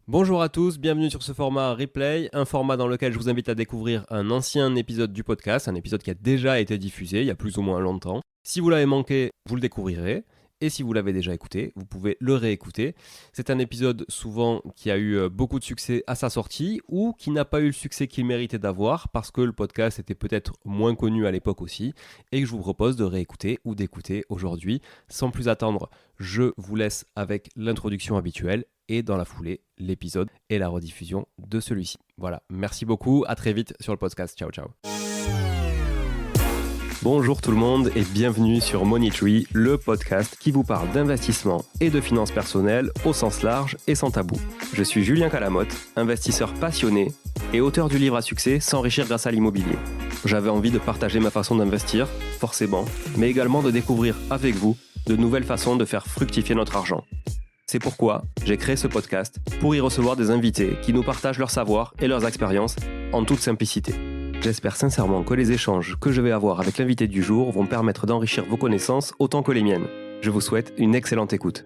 Bonjour à tous, bienvenue sur ce format replay, un format dans lequel je vous invite à découvrir un ancien épisode du podcast, un épisode qui a déjà été diffusé il y a plus ou moins longtemps. Si vous l'avez manqué, vous le découvrirez. Et si vous l'avez déjà écouté, vous pouvez le réécouter. C'est un épisode souvent qui a eu beaucoup de succès à sa sortie ou qui n'a pas eu le succès qu'il méritait d'avoir parce que le podcast était peut-être moins connu à l'époque aussi et que je vous propose de réécouter ou d'écouter aujourd'hui. Sans plus attendre, je vous laisse avec l'introduction habituelle et dans la foulée, l'épisode et la rediffusion de celui-ci. Voilà, merci beaucoup, à très vite sur le podcast. Ciao, ciao. Bonjour tout le monde et bienvenue sur Money Tree, le podcast qui vous parle d'investissement et de finances personnelles au sens large et sans tabou. Je suis Julien Calamotte, investisseur passionné et auteur du livre à succès S'enrichir grâce à l'immobilier. J'avais envie de partager ma façon d'investir, forcément, mais également de découvrir avec vous de nouvelles façons de faire fructifier notre argent. C'est pourquoi j'ai créé ce podcast pour y recevoir des invités qui nous partagent leur savoir et leurs expériences en toute simplicité. J'espère sincèrement que les échanges que je vais avoir avec l'invité du jour vont permettre d'enrichir vos connaissances autant que les miennes. Je vous souhaite une excellente écoute.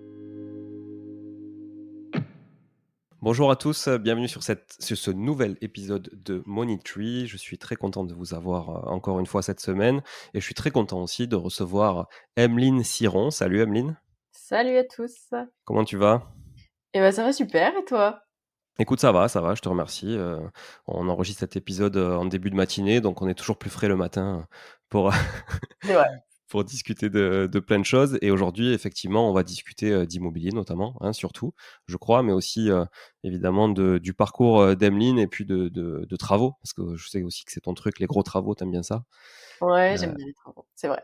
Bonjour à tous, bienvenue sur ce nouvel épisode de Money Tree. Je suis très content de vous avoir encore une fois cette semaine et je suis très content aussi de recevoir Emeline Siron. Salut Emeline. Salut à tous. Comment tu vas ? Ça va super, et toi? Écoute, ça va, je te remercie. On enregistre cet épisode en début de matinée, donc on est toujours plus frais le matin pour, C'est vrai. pour discuter de plein de choses. Et aujourd'hui, effectivement, on va discuter d'immobilier notamment, hein, surtout, je crois, mais aussi évidemment du parcours d'Emeline et puis de travaux, parce que je sais aussi que c'est ton truc, les gros travaux, t'aimes bien ça. Ouais, Euh, j'aime bien les travaux, c'est vrai.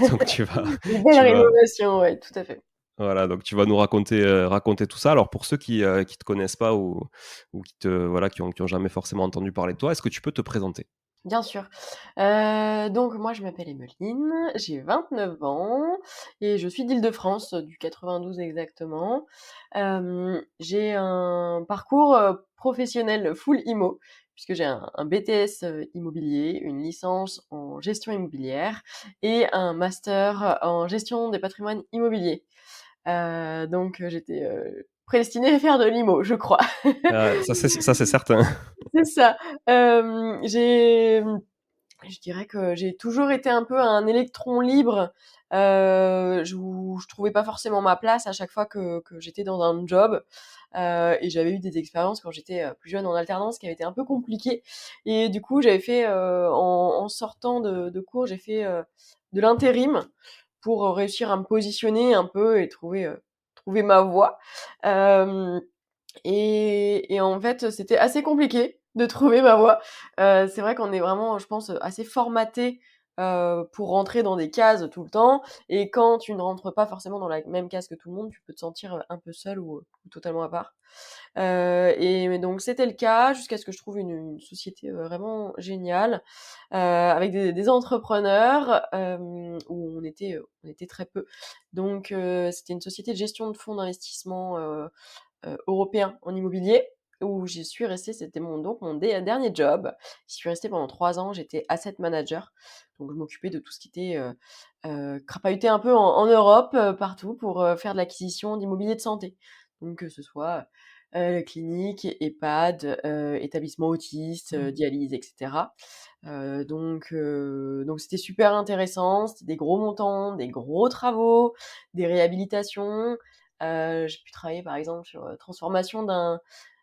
donc tu vas, Les belles tu vas, rénovations, ouais, tout à fait. Voilà, donc tu vas nous raconter tout ça. Alors pour ceux qui te connaissent pas ou qui ont jamais forcément entendu parler de toi, est-ce que tu peux te présenter? Bien sûr. Donc moi, je m'appelle Emmeline, j'ai 29 ans et je suis d'Île-de-France, du 92 exactement. J'ai un parcours, professionnel full IMO, puisque j'ai un BTS, immobilier, une licence en gestion immobilière et un master en gestion des patrimoines immobiliers. Donc j'étais, prédestinée à faire de l'IMO, je crois. Ça c'est certain. C'est ça. Je dirais que j'ai toujours été un peu un électron libre, je trouvais pas forcément ma place à chaque fois que j'étais dans un job, et j'avais eu des expériences quand j'étais, plus jeune en alternance qui avaient été un peu compliquées et du coup j'avais fait, en sortant de cours, j'ai fait, de l'intérim pour réussir à me positionner un peu et trouver ma voie. Hem et en fait, c'était assez compliqué de trouver ma voie. C'est vrai qu'on est vraiment, je pense, assez formaté pour rentrer dans des cases tout le temps et quand tu ne rentres pas forcément dans la même case que tout le monde, tu peux te sentir, un peu seul ou totalement à part. Et mais donc c'était le cas jusqu'à ce que je trouve une société, vraiment géniale, avec des entrepreneurs, où on était très peu. Donc c'était une société de gestion de fonds d'investissement, européen en immobilier où j'y suis restée, c'était mon dernier job. J'y suis restée pendant 3 ans, j'étais asset manager. Donc je m'occupais de tout ce qui était, crapahuter un peu en Europe, partout pour, faire de l'acquisition d'immobilier de santé. Donc que ce soit, clinique, EHPAD, établissements autistes, dialyse et cetera. Donc c'était super intéressant, c'était des gros montants, des gros travaux, des réhabilitations. J'ai pu travailler par exemple sur, transformation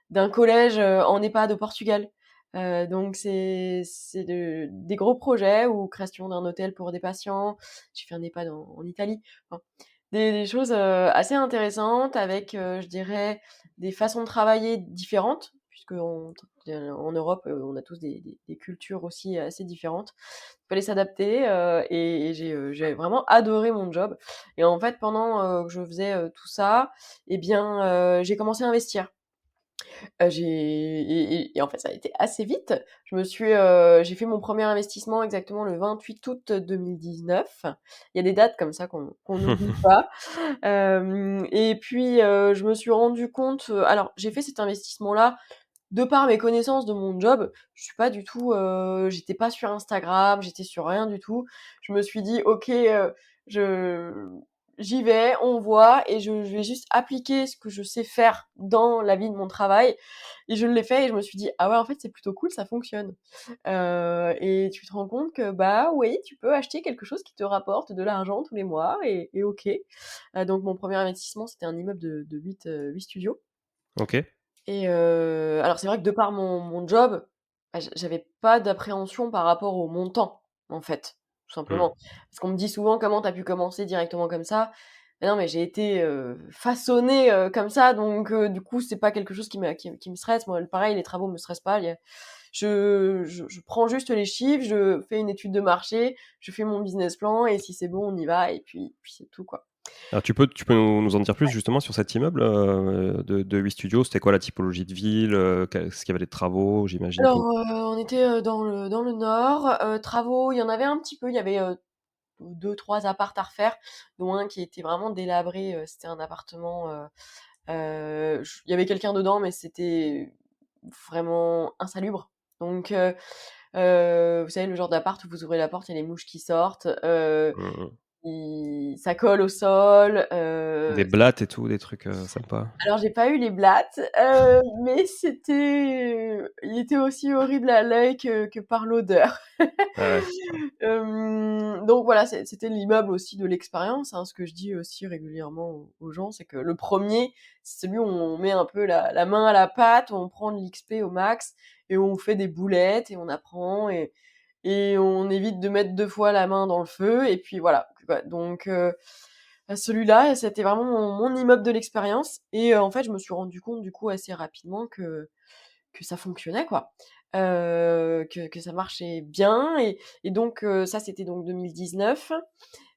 d'un collège, en EHPAD au Portugal. Donc c'est des gros projets ou création d'un hôtel pour des patients. J'ai fait un EHPAD en Italie. Enfin, des choses, assez intéressantes avec, je dirais des façons de travailler différentes puisqu'on en Europe, on a tous des cultures aussi assez différentes. Il fallait s'adapter, et j'ai vraiment adoré mon job et en fait pendant, que je faisais, tout ça et bien, j'ai commencé à investir. J'ai et en fait, ça a été assez vite. J'ai fait mon premier investissement exactement le 28 août 2019. Il y a des dates comme ça qu'on n'oublie pas. Et puis, je me suis rendu compte, alors j'ai fait cet investissement-là de par mes connaissances de mon job. Je suis pas du tout, j'étais pas sur Instagram, j'étais sur rien du tout. Je me suis dit: «OK, je j'y vais, on voit, et je vais juste appliquer ce que je sais faire dans la vie de mon travail. Et je l'ai fait et je me suis dit, ah ouais, en fait, c'est plutôt cool, ça fonctionne. Et tu te rends compte que, bah oui, tu peux acheter quelque chose qui te rapporte de l'argent tous les mois, et ok. Donc, mon premier investissement, c'était un immeuble de 8 studios. Ok. Et alors, c'est vrai que de par mon job, bah, j'avais pas d'appréhension par rapport au montant, en fait, tout Hmm. simplement. Parce qu'on me dit souvent: «Comment t'as pu commencer directement comme ça?» Mais non, mais j'ai été, façonnée, comme ça, donc du coup, c'est pas quelque chose qui me stresse. Moi, pareil, les travaux me stressent pas. Il y a je prends juste les chiffres, je fais une étude de marché, je fais mon business plan, et si c'est bon, on y va, et puis c'est tout, quoi. Alors tu peux nous en dire plus justement sur cet immeuble de 8 studios. C'était quoi la typologie de ville? Est-ce qu'il y avait des travaux, j'imagine Alors, que... on était, dans le nord, travaux, il y en avait un petit peu, il y avait, 2-3 apparts à refaire, dont un qui était vraiment délabré, c'était un appartement, il y avait quelqu'un dedans, mais c'était vraiment insalubre. Donc vous savez, le genre d'appart où vous ouvrez la porte, il y a les mouches qui sortent, Hmm. ça colle au sol, Des blattes et tout, des trucs sympas. alors j'ai pas eu les blattes, mais il était aussi horrible à l'œil que par l'odeur. Ah ouais. Donc voilà, c'était l'immeuble aussi de l'expérience, hein. Ce que je dis aussi régulièrement aux gens, c'est que le premier, c'est celui où on met un peu la main à la pâte, où on prend de l'XP au max, et où on fait des boulettes et on apprend, et on évite de mettre 2 fois la main dans le feu, et puis voilà, quoi. Donc celui-là, c'était vraiment mon immeuble de l'expérience, et en fait, je me suis rendu compte du coup assez rapidement que ça fonctionnait, quoi. Que ça marchait bien, et donc ça, c'était donc 2019.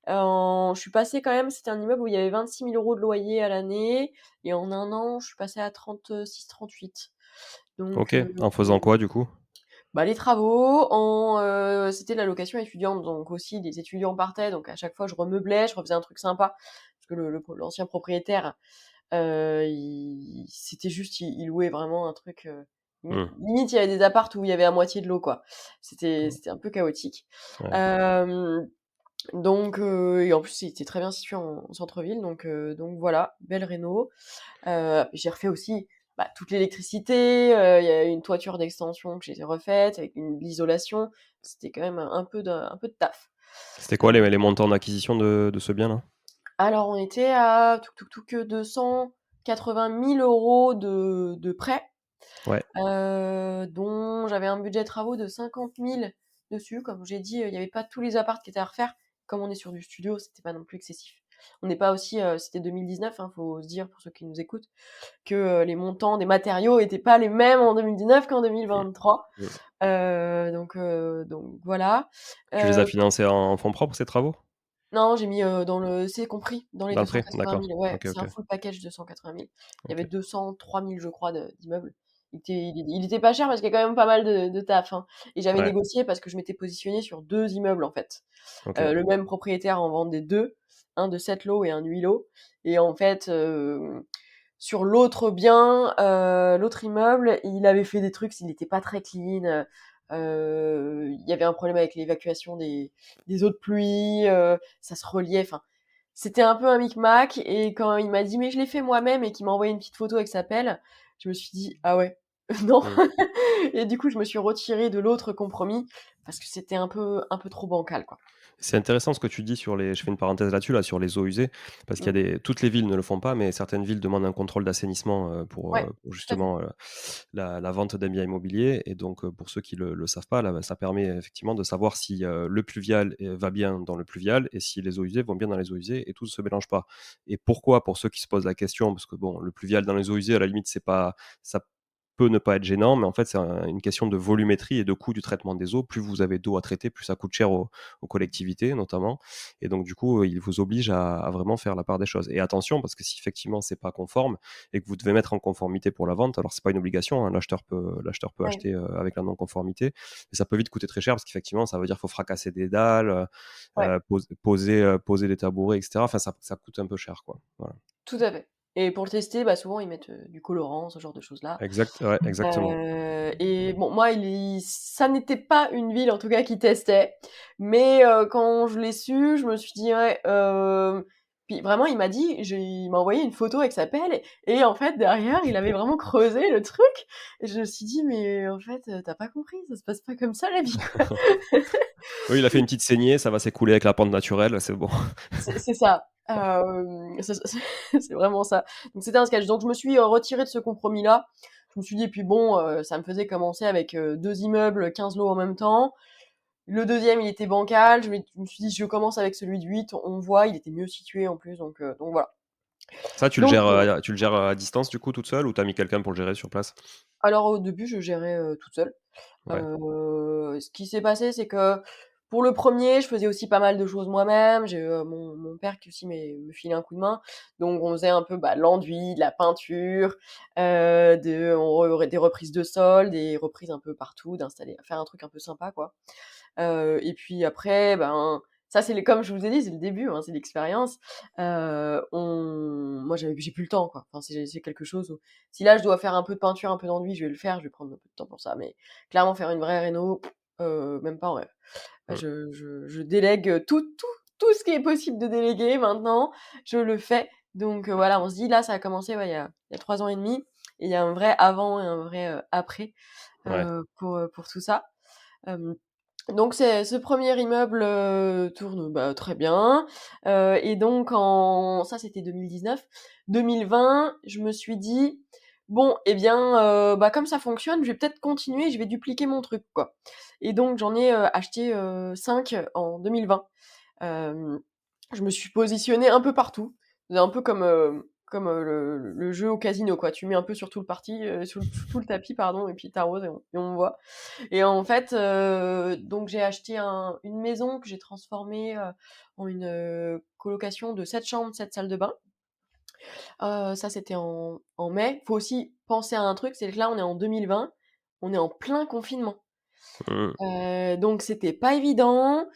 Je suis passée quand même, c'était un immeuble où il y avait 26 000 € de loyer à l'année, et en un an, je suis passée à 36-38. Donc Ok. En faisant quoi du coup? bah, les travaux, c'était la location étudiante, donc aussi les étudiants partaient, donc à chaque fois je remeublais, je refaisais un truc sympa, parce que l'ancien propriétaire, c'était juste, il louait vraiment un truc, Hmm. limite il y avait des apparts où il y avait à moitié de l'eau, quoi. C'était un peu chaotique. Ouais. Hem, donc et en plus il était très bien situé en centre-ville, donc voilà, belle réno. J'ai refait aussi, bah, toute l'électricité, il y a une toiture d'extension que j'ai refaite avec l'isolation. C'était quand même un peu de taf. C'était quoi les montants d'acquisition de ce bien-là? Alors, on était à 280 000 € de prêt, Ouais. dont j'avais un budget travaux de 50 000 dessus. Comme j'ai dit, il y avait pas tous les apparts qui étaient à refaire. Comme on est sur du studio, c'était pas non plus excessif. On n'est pas aussi, c'était 2019, hein, faut se dire, pour ceux qui nous écoutent, que les montants des matériaux étaient pas les mêmes en 2019 qu'en Hmm. 2023. Hmm. Donc voilà. Tu les as Euh, financés en fonds propres ces travaux? non, j'ai mis c'est compris dans les Dans le deux cent prix? quatre-vingt D'accord. mille. Ouais, Ok, c'est ok. un full package de 180 000. Il y Ok. avait 203 000, je crois, d'immeubles. Il était pas cher parce qu'il y a quand même pas mal de taf, hein. Et j'avais Ouais. négocié parce que je m'étais positionnée sur 2 immeubles, en fait. Ok. Le même propriétaire en vendait 2, un de 7 lots et un 8 lots. Et en fait, sur l'autre bien, l'autre immeuble, il avait fait des trucs, il n'était pas très clean. Il y avait un problème avec l'évacuation des eaux de pluie, ça se reliait. Enfin, c'était un peu un micmac. Et quand il m'a dit mais je l'ai fait moi-même, et qu'il m'a envoyé une petite photo avec sa pelle, je me suis dit ah ouais, non. Hmm. Et du coup, je me suis retirée de l'autre compromis parce que c'était un peu trop bancal, quoi. C'est intéressant ce que tu dis sur les. Je fais une parenthèse là-dessus, là, sur les eaux usées, parce qu'il y a Mmh. toutes les villes ne le font pas, mais certaines villes demandent un contrôle d'assainissement Ouais, pour tout à fait. justement la vente d'un bien immobilier. Et donc, pour ceux qui le savent pas, là, ça permet effectivement de savoir si le pluvial va bien dans le pluvial et si les eaux usées vont bien dans les eaux usées, et tout ne se mélange pas. Et pourquoi, pour ceux qui se posent la question, parce que bon, le pluvial dans les eaux usées, à la limite, c'est pas, ça peut ne pas être gênant, mais en fait, c'est une question de volumétrie et de coût du traitement des eaux. Plus vous avez d'eau à traiter, plus ça coûte cher aux collectivités notamment. Et donc, du coup, il vous oblige à vraiment faire la part des choses. Et attention, parce que si effectivement c'est pas conforme et que vous devez mettre en conformité pour la vente, alors c'est pas une obligation, hein, l'acheteur peut Ouais, acheter avec la non-conformité, mais ça peut vite coûter très cher parce qu'effectivement, ça veut dire qu'il faut fracasser des dalles, ouais. poser des tabourets, etc. Enfin, ça coûte un peu cher, quoi. Voilà. Tout à fait. Et pour le tester, bah, souvent ils mettent, du colorant, ce genre de choses-là. Exact, ouais, exactement. Et bon, moi, ça n'était pas une ville, en tout cas, qui testait. Mais quand je l'ai su, je me suis dit: «Ouais, Puis vraiment, il m'a envoyé une photo avec sa pelle et en fait, derrière, il avait vraiment creusé le truc et je me suis dit: «Mais en fait, tu pas compris, ça se passe pas comme ça la vie, quoi». Oui, il a fait une petite saignée, ça va s'écouler avec la pente naturelle, c'est bon. C'est ça, c'est vraiment ça. Donc c'était un sketch. Donc je me suis, retirée de ce compromis-là. Je me suis dit: «Et puis bon, ça me faisait commencer avec, 2 immeubles, 15 lots en même temps». Le deuxième, il était bancal. Je me suis dit: «Je commence avec celui de 8, on voit». Il était mieux situé en plus, donc voilà. Ça, Donc tu le gères à distance, du coup, toute seule ou tu as mis quelqu'un pour le gérer sur place? alors au début, je gérais, toute seule. Ouais. Ce qui s'est passé, c'est que pour le premier, je faisais aussi pas mal de choses moi-même. J'ai, mon père qui aussi me filait un coup de main. Donc on faisait un peu, l'enduit, de la peinture, des reprises de sol, des reprises un peu partout, d'installer faire un truc un peu sympa, quoi. Et puis après, ça c'est comme je vous ai dit, c'est le début, hein, c'est l'expérience. Moi j'ai plus le temps, quoi. Enfin, c'est quelque chose où si là je dois faire un peu de peinture, un peu d'enduit, je vais le faire, je vais prendre un peu de temps pour ça. Mais clairement faire une vraie réno, même pas en rêve. Mmh. Je délègue tout ce qui est possible de déléguer maintenant, je le fais. Donc voilà, on se dit là ça a commencé, ouais, il y a 3 ans et demi et il y a un vrai avant et un vrai, après, Ouais. pour tout ça. Hem donc ce premier immeuble, tourne, très bien, et donc ça c'était 2019. 2020, je me suis dit: «Bon eh bien, comme ça fonctionne, je vais peut-être continuer, je vais dupliquer mon truc, quoi». Et donc j'en ai, acheté, 5 en 2020. Hem, je me suis positionnée un peu partout. C'est un peu comme, le jeu au casino, quoi. Tu mets un peu sur sur tout le tapis, pardon, et puis tu arroses et on voit. Et en fait, donc j'ai acheté une maison que j'ai transformée, en une, colocation de 7 chambres, 7 salles de bain. Ça, c'était en mai. Faut aussi penser à un truc, c'est que là, on est en 2020, on est en plein confinement. Mmh. Donc c'était pas évident.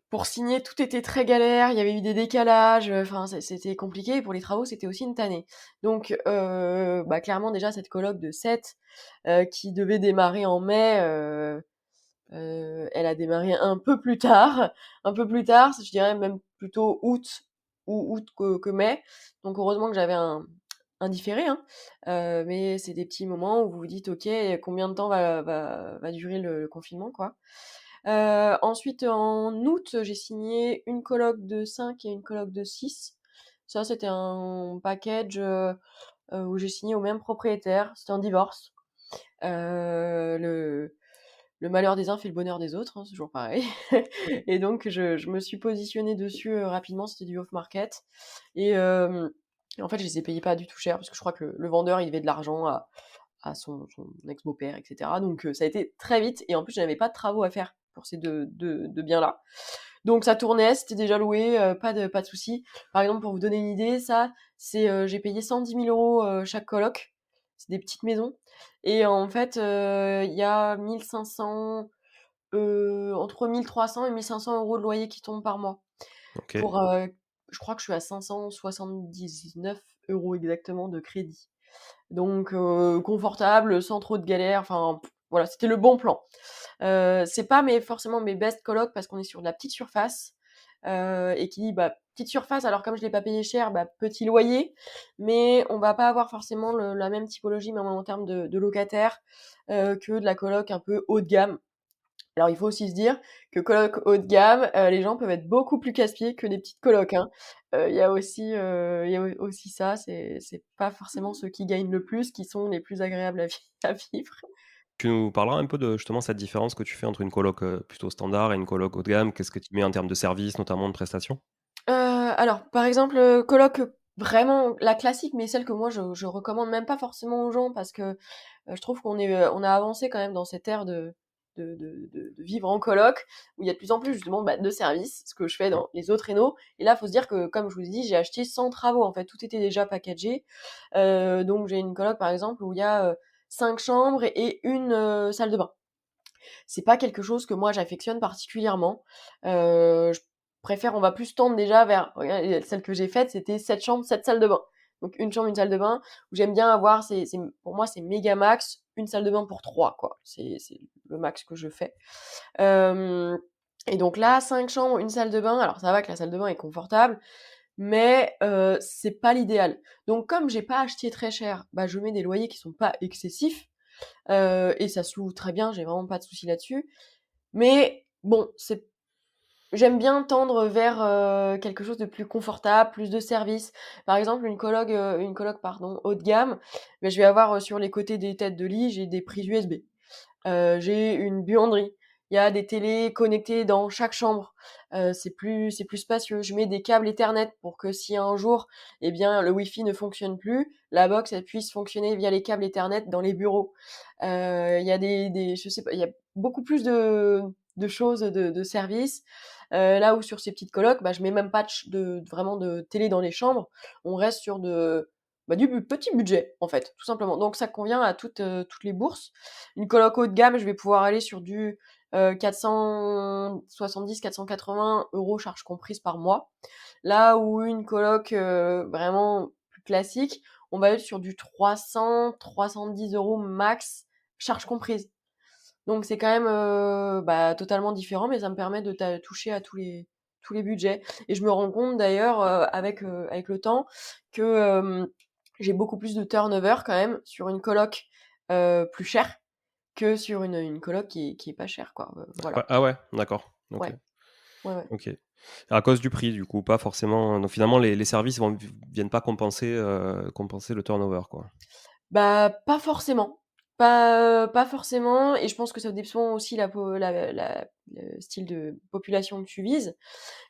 Pour signer, tout était très galère, il y avait eu des décalages, enfin c'était compliqué et pour les travaux, c'était aussi une tannée. Donc clairement déjà cette coloc de 7, qui devait démarrer en mai, elle a démarré un peu plus tard, je dirais même plutôt août que mai. Donc heureusement que j'avais un différé, hein. Mais c'est des petits moments où vous vous dites: «OK, combien de temps va durer le confinement, quoi?» Ensuite, en août, j'ai signé une coloc de 5 et une coloc de 6. Ça, c'était un package, où j'ai signé au même propriétaire. C'était un divorce. Le malheur des uns fait le bonheur des autres, hein, c'est toujours pareil. Et donc je me suis positionnée dessus, rapidement, c'était du off market. Et en fait, je les ai payés pas du tout cher parce que je crois que le vendeur, il devait de l'argent à son ex-beau-père, et cetera. Donc ça a été très vite et en plus, je n'avais pas de travaux à faire pour ces 2 biens-là. Donc ça tournait, c'était déjà loué, pas de souci. Par exemple, pour vous donner une idée, ça, j'ai payé 110 000 € chaque coloc. C'est des petites maisons et en fait, il y a 1 500, entre 1 300 et 1 500 € de loyer qui tombent par mois. OK. Pour, je crois que je suis à 579 € exactement de crédit. Donc confortable, sans trop de galères, enfin voilà, c'était le bon plan. C'est pas forcément mes best colocs parce qu'on est sur de la petite surface, et qui dit, petite surface, alors comme je l'ai pas payé cher, petit loyer, mais on va pas avoir forcément la même typologie, même en termes de locataires, que de la coloc un peu haut de gamme. Alors il faut aussi se dire que coloc haut de gamme, les gens peuvent être beaucoup plus casse-pieds que des petites colocs, hein. Il y a aussi ça, c'est pas forcément ceux qui gagnent le plus qui sont les plus agréables à vivre. Tu nous parleras un peu de justement cette différence que tu fais entre une coloc, plutôt standard et une coloc haut de gamme? Qu'est-ce que tu mets en termes de services, notamment de prestations? Alors par exemple, coloc, vraiment la classique, mais celle que moi je recommande même pas forcément aux gens parce que, je trouve on a avancé quand même dans cette ère de vivre en coloc, où il y a de plus en plus justement, de services, ce que je fais Mmh. dans les autres rénos. Et là, faut se dire que, comme je vous ai dit, j'ai acheté sans travaux, en fait, tout était déjà packagé. Donc j'ai une coloc, par exemple, où il y a, 5 chambres et une, salle de bain. C'est pas quelque chose que moi j'affectionne particulièrement. Je préfère on va plus tendre déjà vers regarde, celle que j'ai faite, c'était 7 chambres, 7 salles de bain. Donc une chambre, une salle de bain, où j'aime bien avoir c'est pour moi, c'est méga max, une salle de bain pour 3 quoi. C'est le max que je fais. Hem Et donc là, 5 chambres, une salle de bain, alors ça va que la salle de bain est confortable, mais c'est pas l'idéal. Donc comme j'ai pas acheté très cher, bah je mets des loyers qui sont pas excessifs et ça se loue très bien, j'ai vraiment pas de souci là-dessus. Mais bon, j'aime bien tendre vers quelque chose de plus confortable, plus de services. Par exemple, une coloc pardon, haut de gamme, mais je vais avoir sur les côtés des têtes de lit, j'ai des prises USB. J'ai une buanderie. Il y a des télés connectées dans chaque chambre. C'est plus spacieux. Je mets des câbles Ethernet pour que si un jour, eh bien, le Wi-Fi ne fonctionne plus, la box elle puisse fonctionner via les câbles Ethernet dans les bureaux. Il y a je sais pas, il y a beaucoup plus de choses, de services. Là où sur ces petites colocs, bah, je mets même pas vraiment de télé dans les chambres. On reste sur du petit budget en fait, tout simplement. Donc ça convient à toutes les bourses. Une coloc haut de gamme, je vais pouvoir aller sur du 470-480 € charges comprises par mois. Là où une coloc vraiment plus classique, on va être sur du 300-310 € max, charges comprises. Donc c'est quand même totalement différent, mais ça me permet de toucher à tous les budgets. Et je me rends compte d'ailleurs avec le temps que j'ai beaucoup plus de turnover quand même sur une coloc plus chère que sur une coloc qui est pas chère, quoi. Ouais, Voilà. ah ouais, d'accord. Ok. Ouais, ouais, ouais. Ok. À cause du prix, du coup, pas forcément. Donc finalement, les services viennent pas compenser le turnover, quoi. Bah, pas forcément. Pas forcément, et je pense que ça dépend aussi le style de population que tu vises.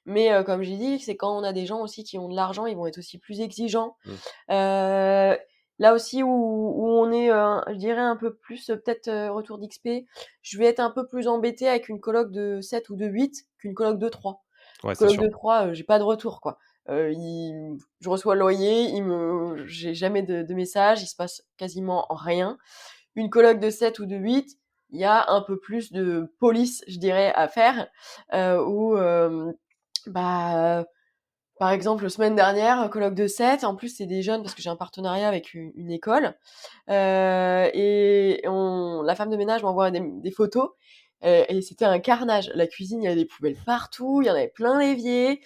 Mais comme j'ai dit, c'est quand on a des gens aussi qui ont de l'argent, ils vont être aussi plus exigeants. Mm. Heu, Là aussi où on est, je dirais un peu plus, peut-être, retour d'XP, je vais être un peu plus embêtée avec une coloc de 7 ou de 8 qu'une coloc de 3. Ouais, c'est Coloc sûr. de 3, j'ai pas de retour, quoi. Je reçois le loyer, j'ai jamais de message, il se passe quasiment rien. Une coloc de 7 ou de 8, il y a un peu plus de police, je dirais, à faire, où, bah, par exemple, semaine dernière, colloque de 7. En plus, c'est des jeunes parce que j'ai un partenariat avec une école. Et la femme de ménage m'envoie des photos. Et c'était un carnage. La cuisine, il y avait des poubelles partout, il y en avait plein l'évier.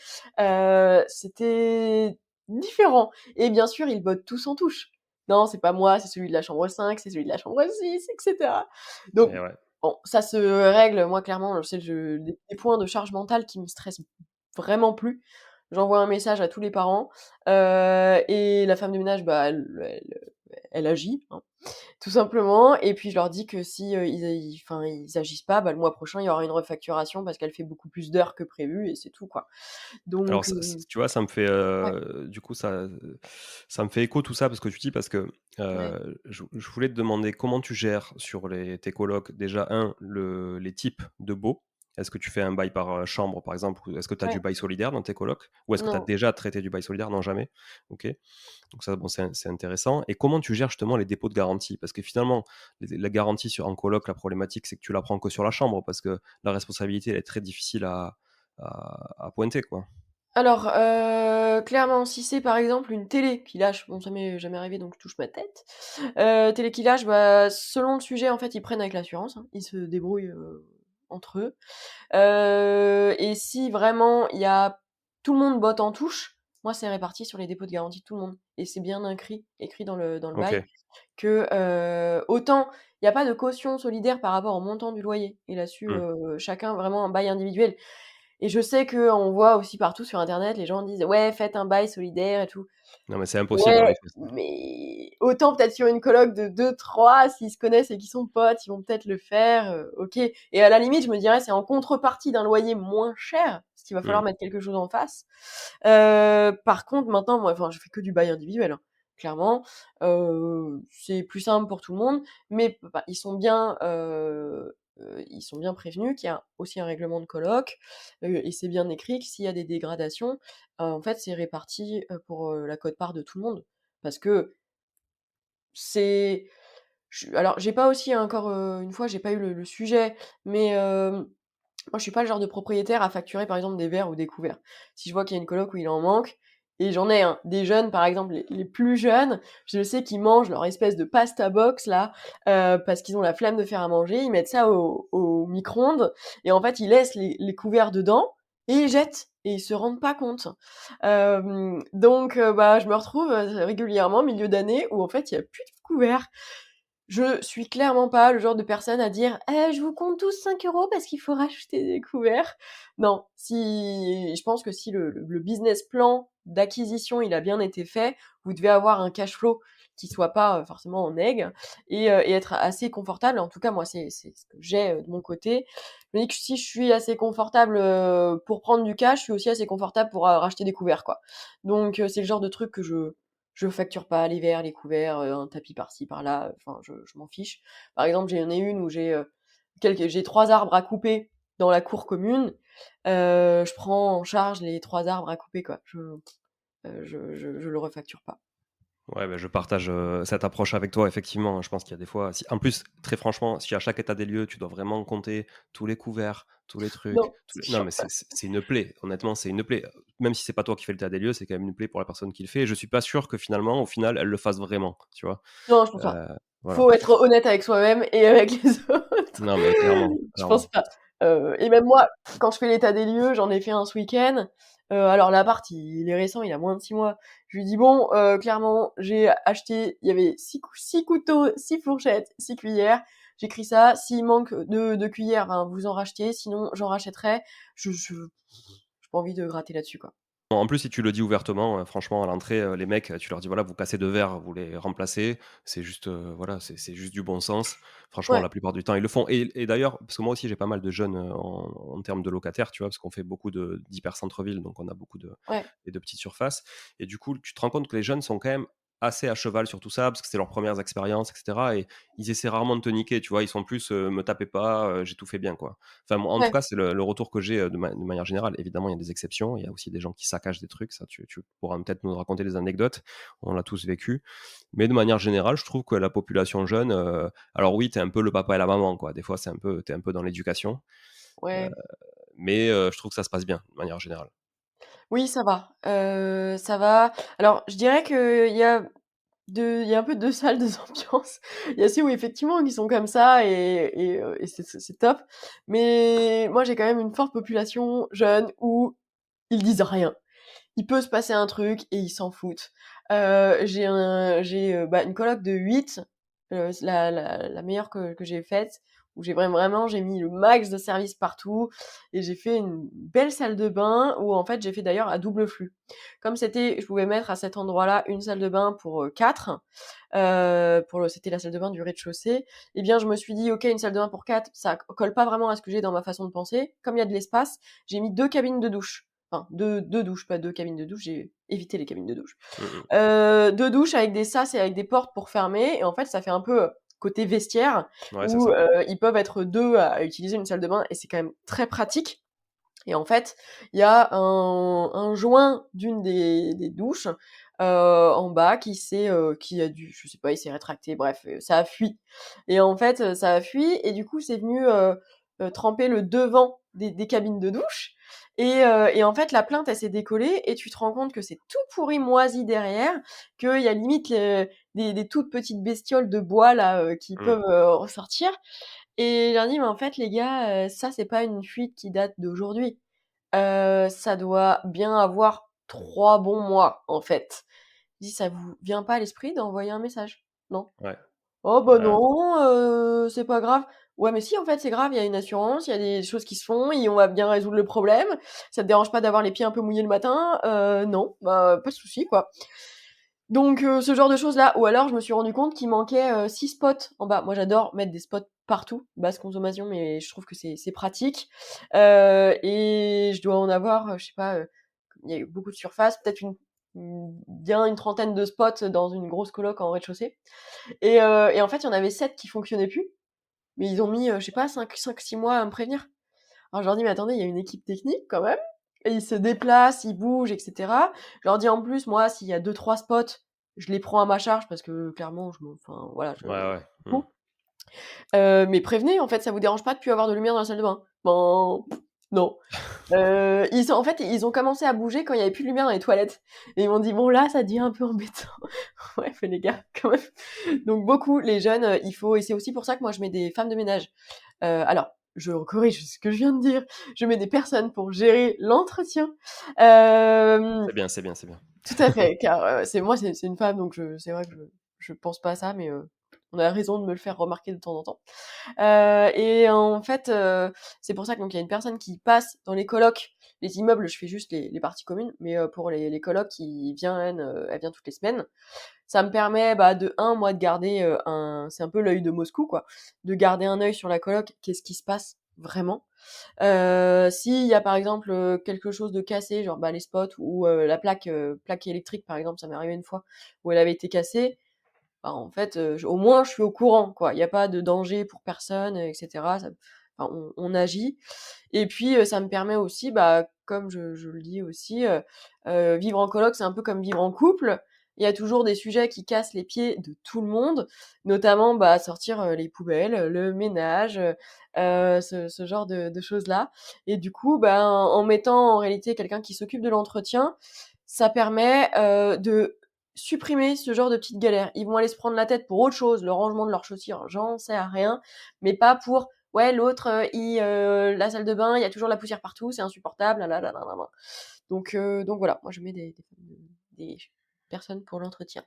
C'était différent. Et bien sûr, ils bottent tous en touche. Non, c'est pas moi, c'est celui de la chambre 5, c'est celui de la chambre 6, etc. Donc, Et ouais. bon, ça se règle. Moi, clairement, c'est des points de charge mentale qui me stressent vraiment plus. J'envoie un message à tous les parents et la femme de ménage, bah, elle agit, hein, tout simplement. Et puis je leur dis que si ils agissent pas, bah, le mois prochain il y aura une refacturation parce qu'elle fait beaucoup plus d'heures que prévu et c'est tout, quoi. Alors, Donc tu vois, ça me fait, ouais, du coup, ça me fait écho tout ça parce que tu dis, parce que ouais, je voulais te demander comment tu gères sur tes colocs, déjà, les types de baux. Est-ce que tu fais un bail par chambre, par exemple, ou est-ce que tu as du ouais, bail solidaire dans tes colocs, ou est-ce que tu as non. déjà traité du bail solidaire? Non, jamais. Ok. Donc ça, bon, c'est intéressant. Et comment tu gères justement les dépôts de garantie? Parce que finalement, la garantie en coloc, la problématique, c'est que tu la prends que sur la chambre parce que la responsabilité, elle est très difficile à pointer, quoi. Alors, clairement, si c'est par exemple une télé qui lâche, bon ça m'est jamais arrivé donc je touche ma tête. Télé qui lâche, bah, selon le sujet en fait ils prennent avec l'assurance, hein. Ils se débrouillent, entre eux. Et si vraiment il y a tout le monde botte en touche, moi c'est réparti sur les dépôts de garantie de tout le monde et c'est bien écrit dans le Ok. bail que, autant il y a pas de caution solidaire par rapport au montant du loyer et là-dessus, Hmm. chacun vraiment un bail individuel. Et je sais qu'on voit aussi partout sur internet, les gens disent: «Ouais, faites un bail solidaire et tout». Non, mais c'est impossible dans Ouais, les faits, ça. mais autant peut-être sur une coloc de 2-3, s'ils se connaissent et qu'ils sont potes, ils vont peut-être le faire, OK. Et à la limite, je me dirais, c'est en contrepartie d'un loyer moins cher, parce qu'il va Hmm. falloir mettre quelque chose en face. Par contre, maintenant, moi, enfin, je fais que du bail individuel, hein, clairement. C'est plus simple pour tout le monde, mais bah, ils sont bien prévenus qu'il y a aussi un règlement de coloc, et c'est bien écrit que s'il y a des dégradations, en fait, c'est réparti, pour, la quote-part de tout le monde. Parce que c'est alors j'ai pas aussi encore, une fois, j'ai pas eu le sujet, mais moi, je suis pas le genre de propriétaire à facturer, par exemple, des verres ou des couverts. Si je vois qu'il y a une coloc où il en manque, et j'en ai, hein, des jeunes, par exemple, les plus jeunes, je sais qu'ils mangent leur espèce de pasta box là, parce qu'ils ont la flemme de faire à manger. Ils mettent ça au micro-ondes et en fait, ils laissent les couverts dedans et ils jettent et ils se rendent pas compte. Donc bah, je me retrouve, régulièrement au milieu d'année où en fait il y a plus de couverts. Je suis clairement pas le genre de personne à dire: je vous compte tous 5 € parce qu'il faut racheter des couverts». Non, si je pense que si le business plan d'acquisition, il a bien été fait, vous devez avoir un cash flow qui soit pas, forcément en neg et être assez confortable. En tout cas, moi, c'est ce que j'ai, de mon côté. Je me dis que si je suis assez confortable, pour prendre du cash, je suis aussi assez confortable pour, racheter des couverts, quoi. Donc c'est le genre de truc que je facture pas les verres, les couverts, un tapis par-ci par-là, enfin je m'en fiche. Par exemple, j'en ai une où j'ai 3 arbres à couper dans la cour commune, je prends en charge les 3 arbres à couper, quoi. Je le refacture pas. Ouais, bah, je partage cette approche avec toi, effectivement. Je pense qu'il y a des fois, en plus, très franchement, si à chaque état des lieux, tu dois vraiment compter tous les couverts, tous les trucs, Non, c'est non, sûr. mais c'est une plaie. Honnêtement, c'est une plaie. Même si c'est pas toi qui fais l'état des lieux, c'est quand même une plaie pour la personne qui le fait. Et je suis pas sûr que finalement, au final, elle le fasse vraiment, tu vois. Non, je pense pas. Euh, voilà. Faut être honnête avec soi-même et avec les autres. Non, mais clairement, Je pense clairement. pas. Et même moi, quand je fais l'état des lieux, j'en ai fait un ce week-end. Alors l'appart, il est récent, il a moins de 6 mois. Je lui dis: «Bon, clairement, j'ai acheté, il y avait 6 couteaux, 6 fourchettes, 6 cuillères. J'écris ça. S'il manque de cuillères, ben, vous en rachetez, sinon j'en rachèterai». J'ai pas envie de gratter là-dessus, quoi. En plus, si tu le dis ouvertement, franchement, à l'entrée, les mecs, tu leur dis: «Voilà, vous cassez 2 verres, vous les remplacez». C'est juste, voilà, c'est juste du bon sens. Franchement, Ouais, la plupart du temps, ils le font et d'ailleurs, parce que moi aussi, j'ai pas mal de jeunes, en termes de locataires, tu vois? Parce qu'on fait beaucoup d'hyper centre-ville, donc on a beaucoup ouais, de petites surfaces et du coup, tu te rends compte que les jeunes sont quand même assez à cheval sur tout ça, parce que c'est leurs premières expériences et cetera et ils essaient rarement de te niquer, tu vois? Ils sont plus, «Me tapez pas, j'ai tout fait bien», quoi. Enfin, moi, en tout ouais. cas, c'est le retour que j'ai de manière générale. Évidemment, il y a des exceptions. Il y a aussi des gens qui saccagent des trucs. Ça, tu pourras peut-être nous raconter des anecdotes. On l'a tous vécu. Mais de manière générale, je trouve que la population jeune, alors oui, tu es un peu le papa et la maman, quoi. Des fois, tu es un peu dans l'éducation. Euh, Ouais. mais je trouve que ça se passe bien, de manière générale. Oui, ça va. Ça va. Alors, je dirais qu'il y a un peu 2 salles, 2 ambiances. Il y a ceux où effectivement ils sont comme ça et c'est top. Mais moi, j'ai quand même une forte population jeune où ils disent rien. Il peut se passer un truc et ils s'en foutent. Bah, une coloc de 8, c'est la meilleure que j'ai faite, où vraiment j'ai mis le max de service partout et j'ai fait une belle salle de bain où en fait j'ai fait d'ailleurs à double flux. Comme je pouvais mettre à cet endroit-là une salle de bain pour 4, c'était la salle de bain du rez-de-chaussée. Eh bien, je me suis dit, ok, une salle de bain pour 4, ça colle pas vraiment à ce que j'ai dans ma façon de penser. Comme il y a de l'espace, j'ai mis 2 cabines de douche. Enfin, deux douches, pas 2 cabines de douche, j'ai évité les cabines de douche. Mm, 2 douches avec des sas et avec des portes pour fermer, et en fait, ça fait un peu côté vestiaire, mm. Ouais, c'est où ça. ils peuvent être 2 à utiliser une salle de bain, et c'est quand même très pratique. Et en fait, il y a un joint d'une des douches en bas qui a dû, je sais pas, il s'est rétracté, bref, ça a fui. Et en fait, ça a fui et du coup, c'est venu tremper le devant des cabines de douche. Et en fait, la plainte, elle s'est décollée et tu te rends compte que c'est tout pourri moisi derrière, qu'il y a limite des toutes petites bestioles de bois là qui Mm. peuvent ressortir. Et je leur dis: «Mais en fait les gars, ça c'est pas une fuite qui date d'aujourd'hui. Ça doit bien avoir 3 bons mois, en fait». Je dis: «Ça vous vient pas à l'esprit d'envoyer un message? Non?» Ouais. «Oh bah Ouais. non, c'est pas grave». «Ouais, mais si en fait c'est grave, il y a une assurance, il y a des choses qui se font et on va bien résoudre le problème. Ça te dérange pas d'avoir les pieds un peu mouillés le matin?» Non, bah, pas de souci, quoi». Donc ce genre de choses-là. Ou alors je me suis rendu compte qu'il manquait 6 spots en bas. Moi j'adore mettre des spots partout, basse consommation, mais je trouve que c'est pratique. Et je dois en avoir, je sais pas, il y a eu beaucoup de surface, peut-être bien une trentaine de spots dans une grosse coloc en rez-de-chaussée. Et en fait, il y en avait 7 qui fonctionnaient plus, mais ils ont mis, je sais pas, 5-6 mois à me prévenir. Alors je leur dis: «Mais attendez, il y a une équipe technique quand même, et ils se déplacent, ils bougent et cetera». Je leur dis: «En plus, moi, s'il y a 2-3 spots, je les prends à ma charge parce que clairement, enfin voilà, Ouais, ouais. Mm. mais prévenez, en fait, ça vous dérange pas de plus avoir de lumière dans la salle de bain?» Ben, non. En fait, ils ont commencé à bouger quand il y avait plus de lumière dans les toilettes et ils m'ont dit: «Bon là, ça devient un peu embêtant». Ouais, mais les gars, quand même. Donc beaucoup, les jeunes, il faut, et c'est aussi pour ça que moi je mets des femmes de ménage. Alors je corrige ce que je viens de dire. Je mets des personnes pour gérer l'entretien. Euh, C'est bien, c'est bien, c'est bien. Tout à fait, car c'est une femme, donc c'est vrai que je pense pas à ça, mais on a raison de me le faire remarquer de temps en temps. Et en fait, c'est pour ça que donc il y a une personne qui passe dans les colocs. Les immeubles, je fais juste les parties communes, mais pour les colocs, elle vient toutes les semaines. Ça me permet, bah, de un, moi, de garder c'est un peu l'œil de Moscou, quoi, de garder un œil sur la coloc. Qu'est-ce qui se passe vraiment? S'il y a par exemple quelque chose de cassé, genre bah, les spots ou la plaque électrique par exemple, ça m'est arrivé une fois où elle avait été cassée, bah, en fait, au moins je suis au courant, quoi. Il n'y a pas de danger pour personne, etc. Enfin, on agit. Et puis ça me permet aussi, bah, comme je le dis aussi, vivre en coloc, c'est un peu comme vivre en couple. Il y a toujours des sujets qui cassent les pieds de tout le monde, notamment bah, sortir les poubelles, le ménage, ce genre de choses-là. Et du coup, bah, en mettant en réalité quelqu'un qui s'occupe de l'entretien, ça permet de supprimer ce genre de petites galères. Ils vont aller se prendre la tête pour autre chose, le rangement de leurs chaussures, j'en sais rien, mais pas pour ouais, l'autre, la salle de bain, il y a toujours la poussière partout, c'est insupportable, là, là, là, là, là, là. Donc voilà, moi je mets des personnes pour l'entretien.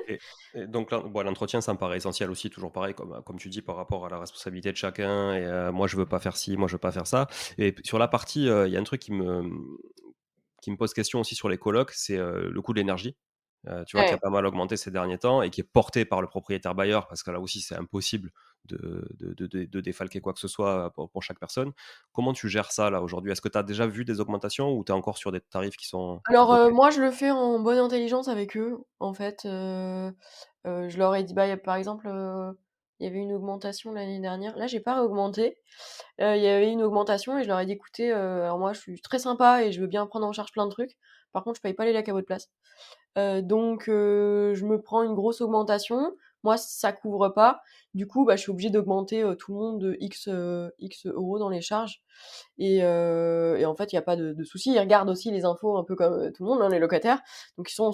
Et, et donc bon, l'entretien, ça me paraît essentiel aussi, toujours pareil, comme tu dis, par rapport à la responsabilité de chacun. Et moi, je veux pas faire ci, moi, je veux pas faire ça. Et sur la partie, il y a un truc qui me pose question aussi sur les colocs, c'est le coût de l'énergie. Tu vois, qui a Ouais. pas mal augmenté ces derniers temps et qui est porté par le propriétaire bailleur, parce que là aussi, c'est impossible de défalquer quoi que ce soit pour chaque personne. Comment tu gères ça là aujourd'hui? Est-ce que tu as déjà vu des augmentations ou tu es encore sur des tarifs qui sont Alors, bloqués? moi je le fais en bonne intelligence avec eux, en fait, je leur ai dit bah, par exemple, il y avait une augmentation l'année dernière. Là, j'ai pas réaugmenté. Il y avait une augmentation et je leur ai dit: «Écoutez, alors moi je suis très sympa et je veux bien prendre en charge plein de trucs. Par contre, je paye pas les lacs à votre place». Donc je me prends une grosse augmentation. Moi, ça couvre pas. Du coup, bah, je suis obligée d'augmenter, tout le monde de X euros dans les charges et en fait, il y a pas de souci. Ils regardent aussi les infos un peu comme, tout le monde, hein, les locataires, donc ils en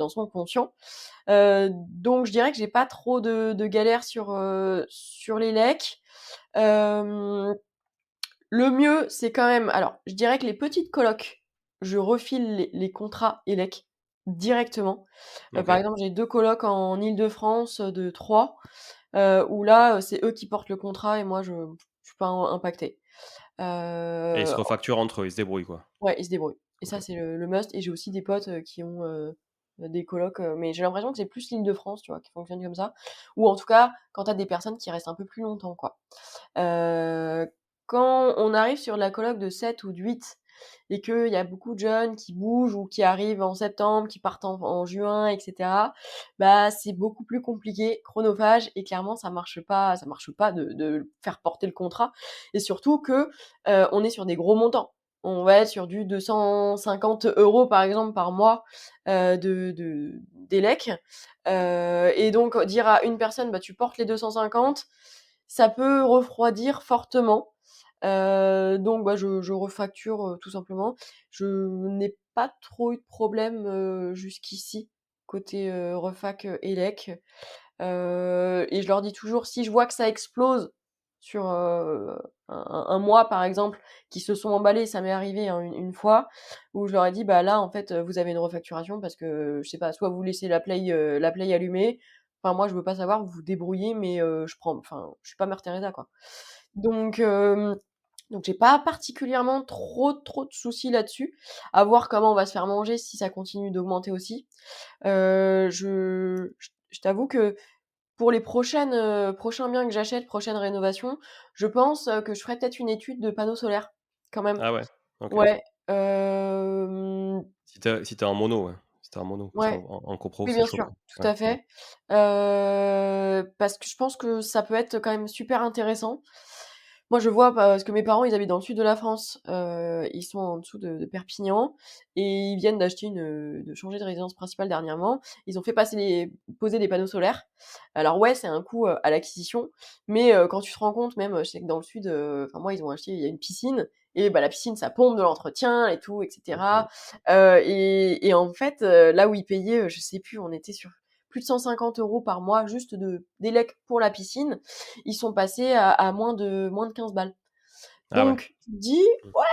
sont conscients. Donc je dirais que j'ai pas trop de galères sur les lecs. Hem, le mieux, c'est quand même alors, je dirais que les petites colocs, je refile les contrats ELEC directement. Par Ok. exemple, j'ai 2 colocs en Île-de-France, de 3, où là, c'est eux qui portent le contrat et moi je suis pas impactée. Et ils se Heu, refacturent entre eux, ils se débrouillent quoi. ouais, ils se débrouillent et ça, Ok. c'est le must et j'ai aussi des potes, qui ont, des colocs, mais j'ai l'impression que c'est plus l'Île-de-France, tu vois, qui fonctionne comme ça ou en tout cas, quand tu as des personnes qui restent un peu plus longtemps, quoi. Heu, quand on arrive sur la coloc de 7 ou de 8 et qu'il y a beaucoup de jeunes qui bougent ou qui arrivent en septembre, qui partent en juin et cetera, bah, c'est beaucoup plus compliqué, chronophage et clairement ça marche pas de faire porter le contrat et surtout que, on est sur des gros montants. On va être sur du 250 € par exemple par mois, d'élec, et donc dire à une personne: «Bah, tu portes les 250», ça peut refroidir fortement. Donc bah, je refacture, tout simplement. Je n'ai pas trop eu de problème, jusqu'ici côté, refac, ELEC. Et je leur dis toujours si je vois que ça explose sur, un mois par exemple, qui se sont emballés, ça m'est arrivé, hein, une fois, où je leur ai dit: «Bah là en fait, vous avez une refacturation parce que je sais pas, soit vous laissez la play allumée, enfin moi je veux pas savoir, vous vous débrouillez mais je prends enfin je suis pas Mère Teresa quoi». Donc j'ai pas particulièrement trop de soucis là-dessus. À voir comment on va se faire manger si ça continue d'augmenter aussi. Je t'avoue que pour les prochains biens que j'achète, prochaines rénovations, je pense, que je ferai peut-être une étude de panneaux solaires, quand même. Ah ouais, ok. Ouais, Si t'es en mono, ouais. Si t'es en mono, parce ouais, qu'en copro, oui, c'est bien chaud sûr, quoi. tout Ouais, à ouais. fait. Parce que je pense que ça peut être quand même super intéressant. Moi, je vois parce que mes parents, ils habitent dans le sud de la France, ils sont en dessous de Perpignan et ils viennent de changer de résidence principale dernièrement. Ils ont fait poser des panneaux solaires. Alors ouais, c'est un coût, à l'acquisition, mais quand tu te rends compte même, je sais que dans le sud, enfin moi, ils ont acheté il y a une piscine et bah, la piscine, ça pompe de l'entretien et tout et Mhm. cetera. Et en fait, là où ils payaient, je sais plus, on était sur plus de 150 € par mois juste d'élec pour la piscine. Ils sont passés à moins de 15 balles. Ah ouais. Donc tu te dis: Mmh. «Ouais,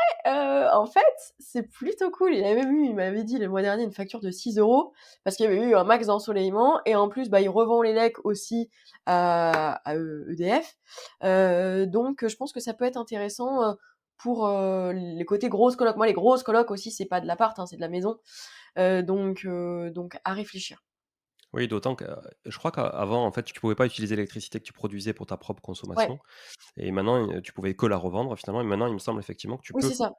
en fait, c'est plutôt cool». Il m'avait dit le mois dernier une facture de 6 € parce qu'il y avait eu un max d'ensoleillement et en plus, bah, il revend les lecs aussi EDF. Donc je pense que ça peut être intéressant, pour, les côtés grosses colocs. Moi, les grosses colocs aussi, c'est pas de l'appart, hein, c'est de la maison. Donc à réfléchir. Oui, d'autant que, je crois qu'avant, en fait, tu pouvais pas utiliser l'électricité que tu produisais pour ta propre Ouais, consommation et maintenant, tu pouvais que la revendre finalement et maintenant, il me semble effectivement que tu oui, c'est peux. ça.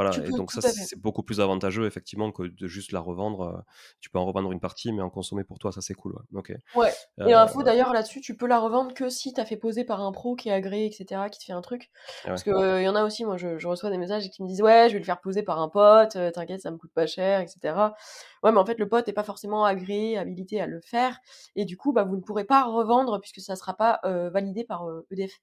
Tu Voilà et peux, donc tout ça, à fait. c'est beaucoup plus avantageux effectivement que de juste la revendre, tu peux en revendre une partie mais en consommer pour toi, ça c'est cool, ouais. OK. Ouais, et Heu, info d'ailleurs là-dessus, tu peux la revendre que si tu as fait poser par un pro qui est agréé et cetera, qui te fait un truc. Parce ouais. que, il y en a aussi, moi je reçois des messages qui me disent: «Ouais, je vais le faire poser par un pote, t'inquiète, ça me coûte pas cher et cetera». Ouais, mais en fait, le pote est pas forcément agréé, habilité à le faire et du coup, bah, vous ne pourrez pas revendre puisque ça sera pas, validé par, EDF.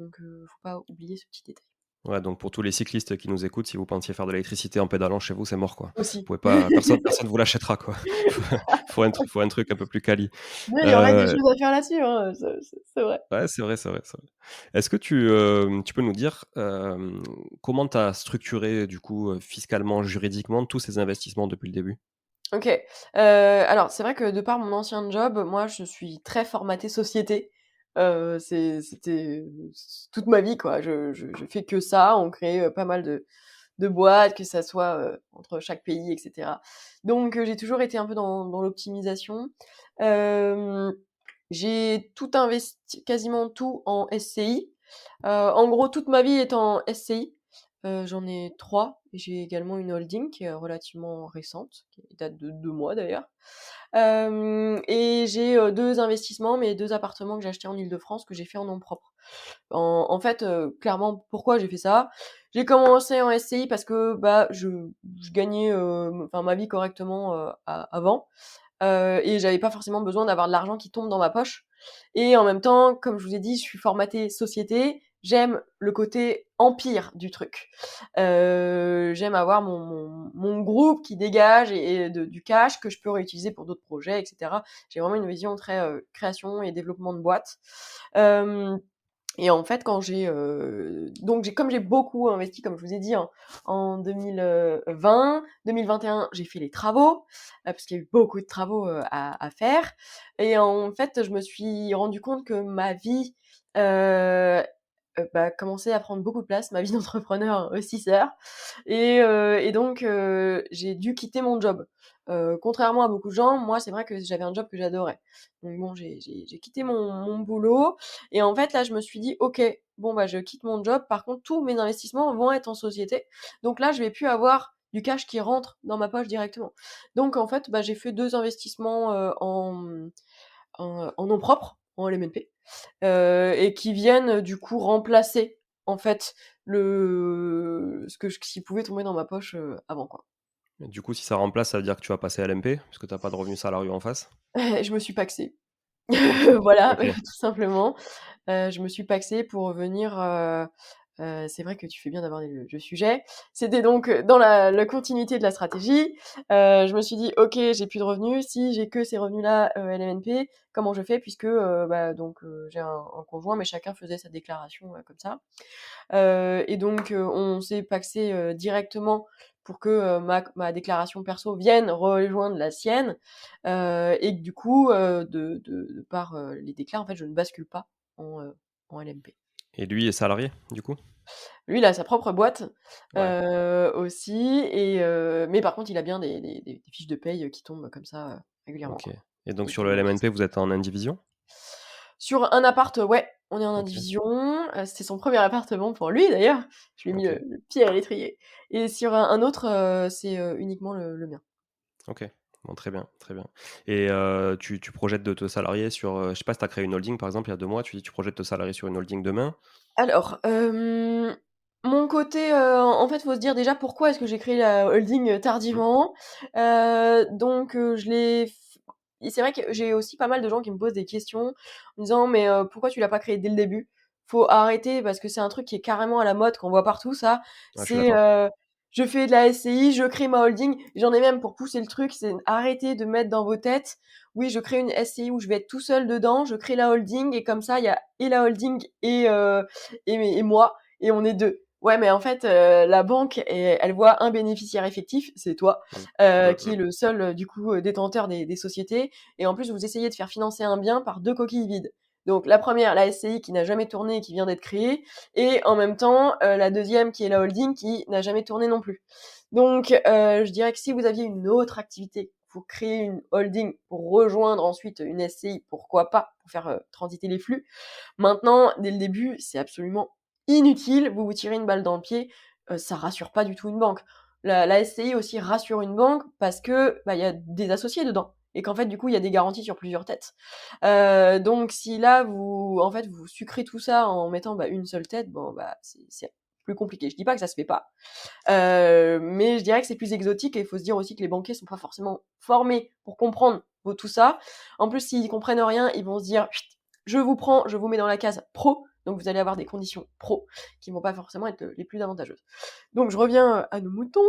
Donc faut pas oublier ce petit détail Ouais, donc pour tous les cyclistes qui nous écoutent, si vous pensiez faire de l'électricité en pédalant chez vous, c'est mort, quoi. Vous aussi. pouvez pas personne vous l'achètera, quoi. Faut un truc un peu plus quali. Mais il y aurait des Heu, choses à faire là-dessus, hein, c'est vrai. ouais, c'est vrai, c'est vrai, c'est vrai. Est-ce que tu peux nous dire, comment tu as structuré, du coup, fiscalement, juridiquement, tous ces investissements depuis le début? OK. Alors c'est vrai que de par mon ancien job, moi je suis très formatée société. C'était toute ma vie quoi. Je fais que ça. On crée, pas mal de boîtes, que ça soit, entre chaque pays et cetera. Donc j'ai toujours été un peu dans l'optimisation. Hem, j'ai tout investi quasiment tout en SCI. En gros, toute ma vie est en SCI. J'en ai 3 et j'ai également une holding qui est relativement récente, qui date de 2 mois d'ailleurs. Et j'ai, 2 investissements, mes 2 appartements que j'ai achetés en Île-de-France que j'ai fait en nom propre. En fait, clairement, pourquoi j'ai fait ça? J'ai commencé en SCI parce que, bah, je gagnais, enfin ma vie correctement, avant. Et j'avais pas forcément besoin d'avoir de l'argent qui tombe dans ma poche et en même temps, comme je vous ai dit, je suis formatée société, j'aime le côté empire du truc. J'aime avoir mon groupe qui dégage et du cash que je peux réutiliser pour d'autres projets et cetera. J'ai vraiment une vision très, création et développement de boîte. Hem Et en fait, quand donc comme j'ai beaucoup investi, comme je vous ai dit, en 2020-2021, j'ai fait les travaux, parce qu'il y a eu beaucoup de travaux, à faire et en fait, je me suis rendu compte que ma vie, heu bah, commençait à prendre beaucoup de place, ma vie d'entrepreneur investisseur et donc j'ai dû quitter mon job. Contrairement à beaucoup de gens, moi, c'est vrai que j'avais un job que j'adorais. Donc bon, j'ai quitté mon boulot et en fait, là, je me suis dit: «OK, bon, bah, je quitte mon job. Par contre, tous mes investissements vont être en société. Donc là, je vais plus avoir du cash qui rentre dans ma poche directement». Donc en fait, bah, j'ai fait 2 investissements, en nom propre, en LMNP, et qui viennent, du coup remplacer, en fait, ce qui pouvait tomber dans ma poche, avant, quoi. Et du coup, si ça remplace, ça veut dire que tu vas passer LMP? Parce que tu as pas de revenus salariaux en face? Je me suis pacsée. OK. Voilà, OK. tout simplement. Je me suis pacsée pour revenir, c'est vrai que tu fais bien d'aborder le sujet. C'était donc, dans la continuité de la stratégie. Je me suis dit: «OK, j'ai plus de revenus. Si j'ai que ces revenus-là, LMNP, comment je fais?» puisque, bah, donc, j'ai un conjoint, mais chacun faisait sa déclaration, comme ça. Et donc, on s'est pacsé, directement pour que, ma déclaration perso vienne rejoindre la sienne, et que du coup, de par, les déclats, en fait, je ne bascule pas en LMP. Et lui est salarié, du coup? Lui, il a sa propre boîte, Ouais. aussi mais par contre, il a bien des fiches de paye, qui tombent comme ça, régulièrement, OK. quoi Et donc et sur qui le m'enregistrent. LMNP, vous êtes en indivision? Sur un appart, ouais, on est en OK. indivision, c'était son premier appartement pour lui d'ailleurs, je lui ai mis le OK. le pied à l'étrier et sur un autre, c'est, uniquement le mien. OK. Bon, très bien, très bien. Et tu projettes de te salarier sur, je sais pas si tu as créé une holding, par exemple, il y a 2 mois, tu dis tu projettes de te salarier sur une holding demain? Alors, mon côté, en fait, faut se dire déjà pourquoi est-ce que j'ai créé la holding, Mmh. tardivement. Donc, je l'ai f et c'est vrai que j'ai aussi pas mal de gens qui me posent des questions en me disant: «Mais, pourquoi tu l'as pas créé dès le début?» Faut arrêter parce que c'est un truc qui est carrément à la mode, qu'on voit partout ça. Ouais, je suis C'est, d'accord. je fais de la SCI, je crée ma holding. J'en ai même pour pousser le truc, c'est arrêter de mettre dans vos têtes: «Oui, je crée une SCI où je vais être tout seul dedans, je crée la holding et comme ça, il y a et la holding et moi et on est 2. Ouais, mais en fait, la banque, elle voit un bénéficiaire effectif, c'est toi, Mmh. Mmh qui mh. est le seul, du coup, détenteur des sociétés et en plus, vous essayez de faire financer un bien par 2 coquilles vides. Donc la première, la SCI qui n'a jamais tourné et qui vient d'être créée et en même temps, la deuxième qui est la holding qui n'a jamais tourné non plus. Donc je dirais que si vous aviez une autre activité, vous créez une holding pour rejoindre ensuite une SCI, pourquoi pas, pour faire, transiter les flux. Maintenant, dès le début, c'est absolument inutile, vous vous tirez une balle dans le pied, ça rassure pas du tout une banque. La SCI aussi rassure une banque parce que, bah, il y a des associés dedans et qu'en fait, du coup, il y a des garanties sur plusieurs têtes. Donc si là, en fait, vous sucrez tout ça en mettant, bah, une seule tête, bon, bah, c'est plus compliqué. Je dis pas que ça se fait pas, mais je dirais que c'est plus exotique et il faut se dire aussi que les banquiers sont pas forcément formés pour comprendre tout ça. En plus, s'ils comprennent rien, ils vont se dire: «Chut, je vous prends, je vous mets dans la case pro», donc vous allez avoir des conditions pro qui vont pas forcément être les plus avantageuses. Donc je reviens, à nos moutons.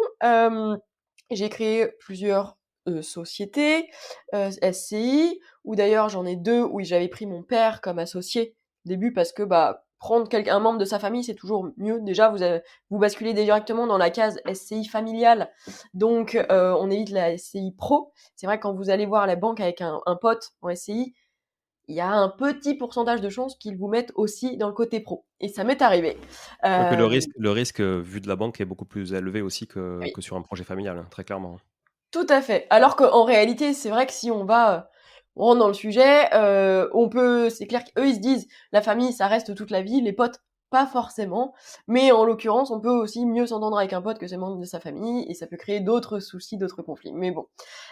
J'ai créé plusieurs, sociétés, SCI, où d'ailleurs j'en ai 2 où j'avais pris mon père comme associé au début parce que, bah, prendre un membre de sa famille, c'est toujours mieux. Déjà, vous basculez directement dans la case SCI familiale, donc on évite la SCI pro. C'est vrai que quand vous allez voir la banque avec un pote en SCI, il y a un petit pourcentage de chances qu'ils vous mettent aussi dans le côté pro et ça m'est arrivé. Ouais, puis Hem, le risque, vu de la banque est beaucoup plus élevé aussi oui. que sur un projet familial, hein, très clairement. Tout à fait. Alors qu'en réalité, c'est vrai que si on rentre dans le sujet, on peut c'est clair qu'eux, ils se disent: «La famille, ça reste toute la vie, les potes, pas forcément». Mais en l'occurrence, on peut aussi mieux s'entendre avec un pote que ses membres de sa famille et ça peut créer d'autres soucis, d'autres conflits. Mais bon.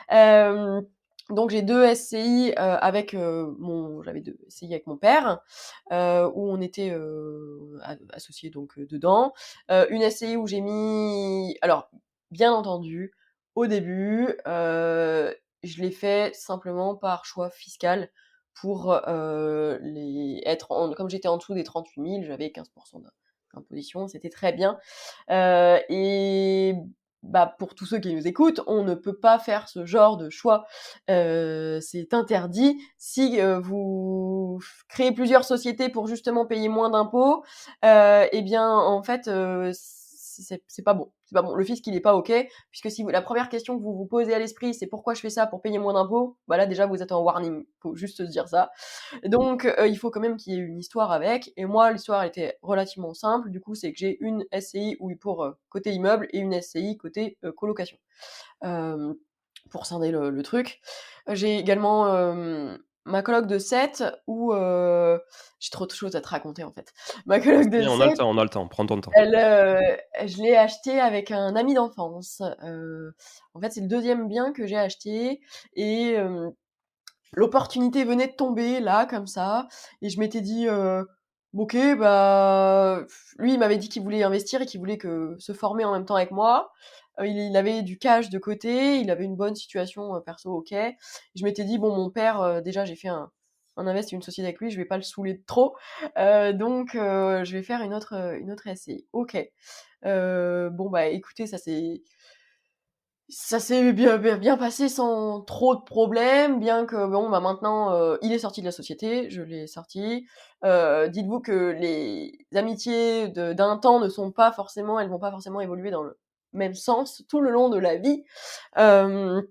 Hem, donc j'ai 2 SCI, avec, j'avais 2 SCI avec mon père, où on était, associés donc, dedans. Une SCI où j'ai mis alors, bien entendu, au début, je l'ai fait simplement par choix fiscal pour, les être en comme j'étais en dessous des 38 000, j'avais 15 d'imposition, c'était très bien. Et bah, pour tous ceux qui nous écoutent, on ne peut pas faire ce genre de choix. C'est interdit. Si, vous créez plusieurs sociétés pour justement payer moins d'impôts, et bien, en fait, c'est pas bon. C'est pas bon. Le fisc, il est pas OK, puisque si la première question que vous vous posez à l'esprit, c'est: «Pourquoi je fais ça? Pour payer moins d'impôts?» Bah, là, déjà, vous êtes en warning. Faut juste se dire ça. Donc, il faut quand même qu'il y ait une histoire avec. Et moi, l'histoire elle était relativement simple. Du coup, c'est que j'ai une SCI pour côté immeuble et une SCI côté colocation. Euh, pour scinder le truc. J'ai également ma coloc de 7 où j'ai trop de choses à te raconter en fait. Ma coloc de Bien, on a le 7, temps, on a le temps, prends ton temps. elle, je l'ai acheté avec un ami d'enfance. En fait, c'est le deuxième bien que j'ai acheté et l'opportunité venait de tomber là, comme ça, et je m'étais dit, «OK, bah» lui, il m'avait dit qu'il voulait investir et qu'il voulait se former en même temps avec moi. Il avait du cash de côté, il avait une bonne situation, perso, OK. Je m'étais dit: «Bon, mon père, déjà j'ai fait un invest et une société avec lui, je vais pas le saouler de trop, donc je vais faire une autre SCI». OK. Bon, bah, écoutez, ça s'est bien passé sans trop de problèmes, bien que bon, bah, maintenant, il est sorti de la société, je l'ai sorti. Dites-vous que les amitiés d'un temps elles vont pas forcément évoluer dans le même sens tout le long de la vie. Hem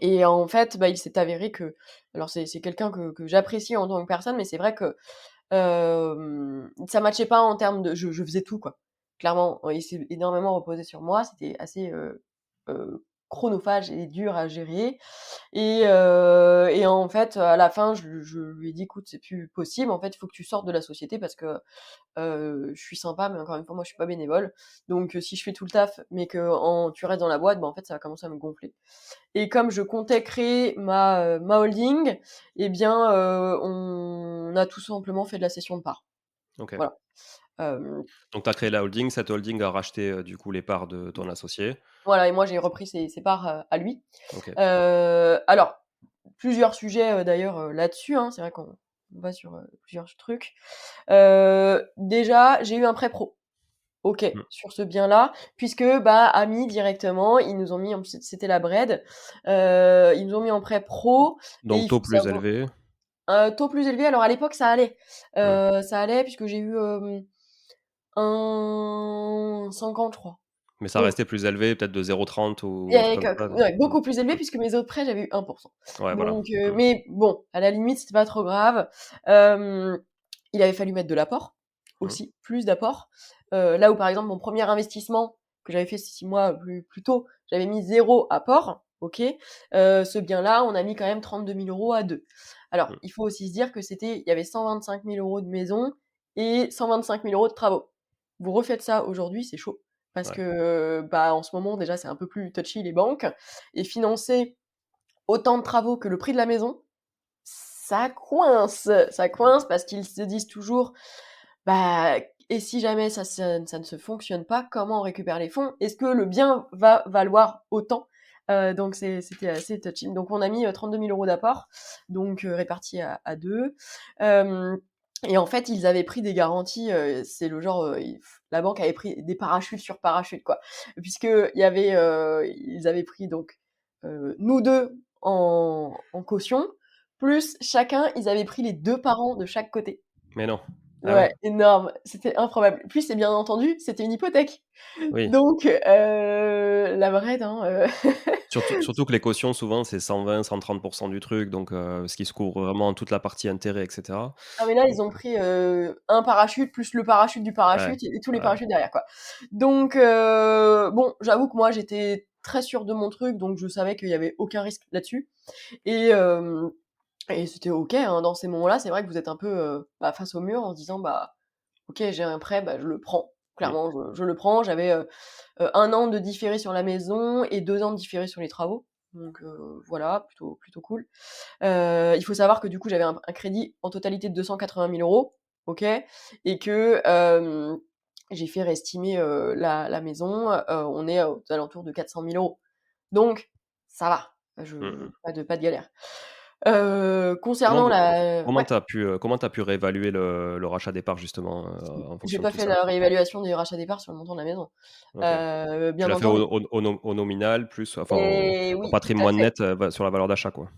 et en fait, bah, il s'est avéré que alors c'est quelqu'un que j'apprécie en tant que personne, mais c'est vrai que, ça matchait pas en termes de je faisais tout, quoi. Clairement, il s'est énormément reposé sur moi, c'était assez, heu, chronophage et dur à gérer et en fait, à la fin, je lui ai dit: «Écoute, c'est plus possible, en fait, il faut que tu sortes de la société parce que, je suis sympa, mais encore une fois, moi, je suis pas bénévole. Donc si je fais tout le taf, mais que tu restes dans la boîte, bah, en fait, ça va commencer à me gonfler». Et comme je comptais créer ma holding, eh bien, on a tout simplement fait de la cession de parts. OK. Voilà. Hem, Donc tu as créé la holding, cette holding a racheté, du coup les parts de ton associé. voilà et moi, j'ai repris ses parts, à lui. OK. Alors, plusieurs sujets, d'ailleurs, là-dessus, hein. C'est vrai qu'on va sur, plusieurs trucs. Déjà, j'ai eu un prêt pro. OK, Mmh. sur ce bien-là, puisque, bah, amis directement, ils nous ont mis en plus c'était la Bred, ils nous ont mis en prêt pro et Donc il taux faut plus savoir élevé. un taux plus élevé. Alors à l'époque, ça allait. Mmh. Ça allait puisque j'ai eu, 1,50 je crois. Mais ça Donc restait plus élevé, peut-être de 0,30 il y ou un truc avait comme ça? ouais, Mmh. beaucoup plus élevé Mmh. puisque mes autres prêts, j'avais eu 1. Ouais, voilà. Donc Mmh. mais bon, à la limite, c'était pas trop grave. Hem, il avait fallu mettre de l'apport Mmh. aussi, plus d'apport. Là où, par exemple, mon premier investissement que j'avais fait 6 mois plus tôt, j'avais mis 0 apport, OK. Ce bien-là, on a mis quand même 32 000 € à 2. Alors, Mmh. il faut aussi se dire que il y avait 125 000 € de maison et 125 000 € de travaux. Vous refaites ça aujourd'hui, c'est chaud parce Ouais. que, bah, en ce moment, déjà, c'est un peu plus touchy les banques et financer autant de travaux que le prix de la maison, ça Mmh. coince parce qu'ils se disent toujours: «Bah, et si jamais ça ne se fonctionne pas, comment on récupère les fonds? Est-ce que le bien va valoir autant?» Donc c'était assez touchy. Donc on a mis, 32 000 € d'apport, donc répartis à 2. Hem Et en fait, ils avaient pris des garanties, c'est le genre, la banque avait pris des parachutes sur parachutes, quoi. Puisqu'il y avait, ils avaient pris donc, nous 2 en caution, plus chacun, ils avaient pris les 2 parents de chaque côté. Mais non. Ah ouais? Ouais, énorme, c'était improbable. Puis c'est bien entendu, c'était une hypothèque. Oui. Donc la vraie hein, Surtout que les cautions, souvent, c'est 120-130 du truc, donc ce qui se couvre vraiment toute la partie intérêt et cetera. ah mais là, ils Donc ont pris, un parachute plus le parachute du ouais, parachute et tous les ouais. parachutes derrière, quoi. Donc bon, j'avoue que moi, j'étais très sûre de mon truc, donc je savais qu'il y avait aucun risque là-dessus et hem et c'était OK, hein. Dans ces moments-là, c'est vrai que vous êtes un peu, bah, face au mur en se disant: «Bah, OK, j'ai un prêt, bah, je le prends». Mmh. Clairement, je le prends. J'avais, 1 an de différé sur la maison et 2 ans de différé sur les travaux. Donc voilà, plutôt cool. Il faut savoir que du coup, j'avais un crédit en totalité de 280 000 €, OK? Et que, j'ai fait réestimer, la maison, on est aux alentours de 400 000 €. Donc ça va, Mmh mh. pas de galère. Comment Concernant la comment ouais, tu as pu, comment tu as pu réévaluer le rachat des parts justement, en j'ai fonction de pas tout fait ça? la réévaluation des rachats des parts sur le montant de la maison. OK. Tu Bien l'as fait entendu au nominal plus enfin et au oui, tout à patrimoine fait. net, va sur la valeur d'achat, quoi?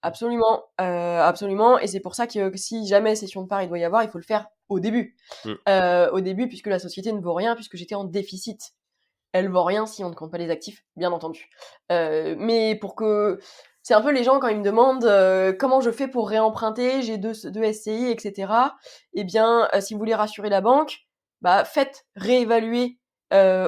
Absolument, absolument et c'est pour ça que si jamais cession de part il doit y avoir, il faut le faire au début. Mmh. Au début puisque la société ne vaut rien, puisque j'étais en déficit. Elle vaut rien si on ne compte pas les actifs, bien entendu. Mais pour que c'est un peu les gens quand ils me demandent, comment je fais pour réemprunter, j'ai 2 SCI et cetera. Eh bien, si vous voulez rassurer la banque, bah, faites réévaluer,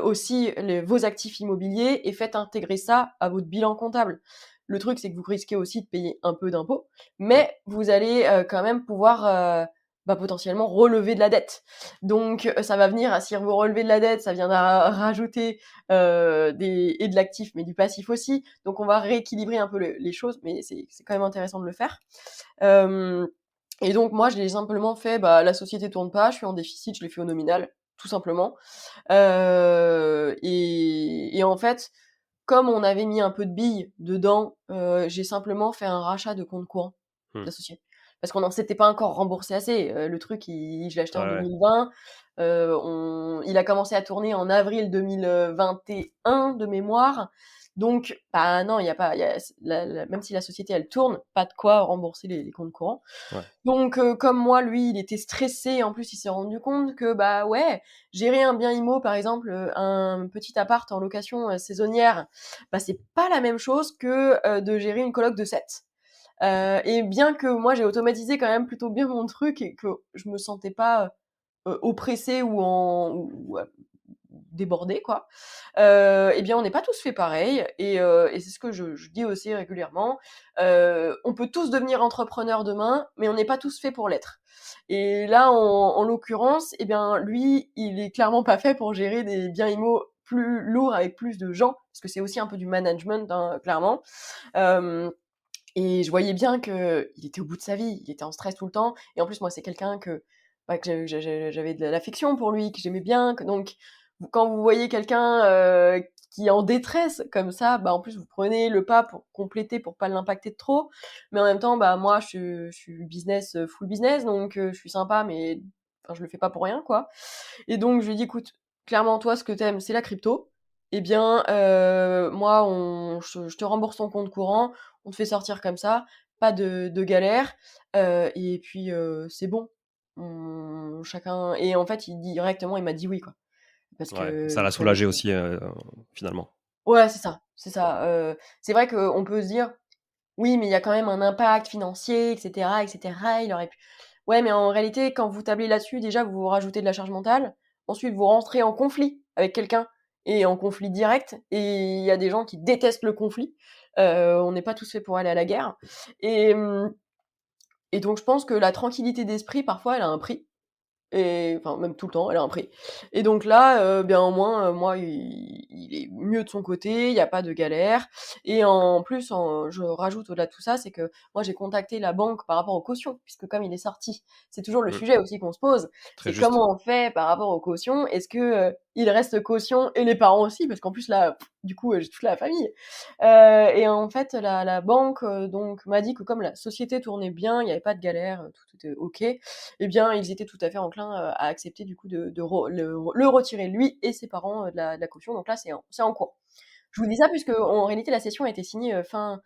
aussi vos actifs immobiliers et faites intégrer ça à votre bilan comptable. Le truc, c'est que vous risquez aussi de payer un peu d'impôts, Mmh. mais vous allez, quand même pouvoir, bah, potentiellement relever de la dette. Donc ça va venir si vous relevez de la dette, ça viendra rajouter, de l'actif, mais du passif aussi. Donc on va rééquilibrer un peu les choses, mais c'est quand même intéressant de le faire. Hem Et donc moi, je l'ai simplement fait, bah, la société tourne pas, je suis en déficit, je l'ai fait au nominal, tout simplement. Et en fait, comme on avait mis un peu de billes dedans, j'ai simplement fait un rachat de compte courant Mmh. d'associé. Parce qu'on n'en s'était pas encore remboursé assez. Le truc, je l'ai acheté Ouais, en ouais. 2020. Il a commencé à tourner en avril 2021 de mémoire. Donc, bah non, il y a pas, même si la société elle tourne, pas de quoi rembourser les comptes courants. Ouais. Donc, comme moi, lui, il était stressé. En plus, il s'est rendu compte que, bah ouais, gérer un bien immo, par exemple, un petit appart en location saisonnière, bah c'est pas la même chose que de gérer une coloc de 7. Et bien que moi, j'ai automatisé quand même plutôt bien mon truc et que je me sentais pas oppressée ou débordée, quoi. Eh bien, on n'est pas tous fait pareil et c'est ce que je dis aussi régulièrement. On peut tous devenir entrepreneurs demain, mais on n'est pas tous faits pour l'être. Et là, en l'occurrence, eh bien, lui, il est clairement pas fait pour gérer des biens immo plus lourds avec plus de gens, parce que c'est aussi un peu du management, hein, clairement. Hem Et je voyais bien qu'il était au bout de sa vie, il était en stress tout le temps et en plus moi c'est quelqu'un que j'avais de l'affection pour lui, que j'aimais bien, que donc quand vous voyez quelqu'un, qui est en détresse comme ça, bah, en plus vous prenez le pas pour compléter, pour pas l'impacter de trop. Mais en même temps, bah, moi je suis business, full business donc je suis sympa mais enfin je le fais pas pour rien, quoi. Et donc je lui ai dit: «Écoute, clairement toi ce que t'aimes c'est la crypto. Eh bien, moi je te rembourse ton compte courant, on te fait sortir comme ça, pas de galère, et puis, c'est bon». chacun et en fait, directement, il m'a dit oui, quoi. Parce Ouais, ça que l'a il savait soulagé que aussi, finalement. ouais, c'est ça, c'est ça, c'est vrai qu'on peut se dire: «Oui, mais il y a quand même un impact financier et cetera, il aurait pu» ouais, mais en réalité, quand vous tablez là-dessus, déjà, vous vous rajoutez de la charge mentale. Ensuite, vous rentrez en conflit avec quelqu'un et en conflit direct et il y a des gens qui détestent le conflit. On n'est pas tous faits pour aller à la guerre et et donc je pense que la tranquillité d'esprit, parfois, elle a un prix. Et enfin, même tout le temps, elle a un prix. Et donc là, bien au moins, moi, il est mieux de son côté, il y a pas de galère et en plus, je rajoute au-delà de tout ça, c'est que moi, j'ai contacté la banque par rapport aux cautions, puisque comme il est sorti, c'est toujours le Mmh, sujet aussi qu'on se pose, très c'est juste. comment on fait par rapport aux cautions? Est-ce que, il reste caution et les parents aussi? Parce qu'en plus là, du coup, j'ai toute la famille. Et en fait, la banque, donc m'a dit que comme la société tournait bien, il y avait pas de galère, tout était OK. Eh bien, ils étaient tout à fait enclins, à accepter du coup de re le retirer lui et ses parents, de la caution. Donc là, c'est en cours. Je vous dis ça puisque en réalité la cession a été signée, fin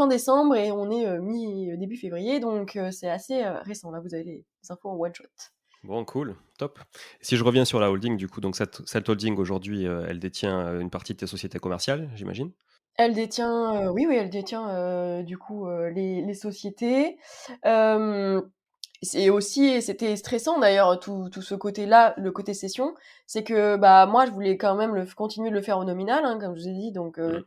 décembre et on est, début février donc c'est assez, récent. Là, vous avez les infos en one shot. Bon, cool, top. Si je reviens sur la holding, du coup, donc cette holding aujourd'hui, elle détient, une partie de tes sociétés commerciales, j'imagine? Elle détient, oui, oui, elle détient, du coup, les sociétés. C'est aussi et c'était stressant d'ailleurs tout ce côté-là, le côté cession, c'est que, bah, moi je voulais quand même continuer de le faire au nominal, hein, comme je vous ai dit donc Mmh.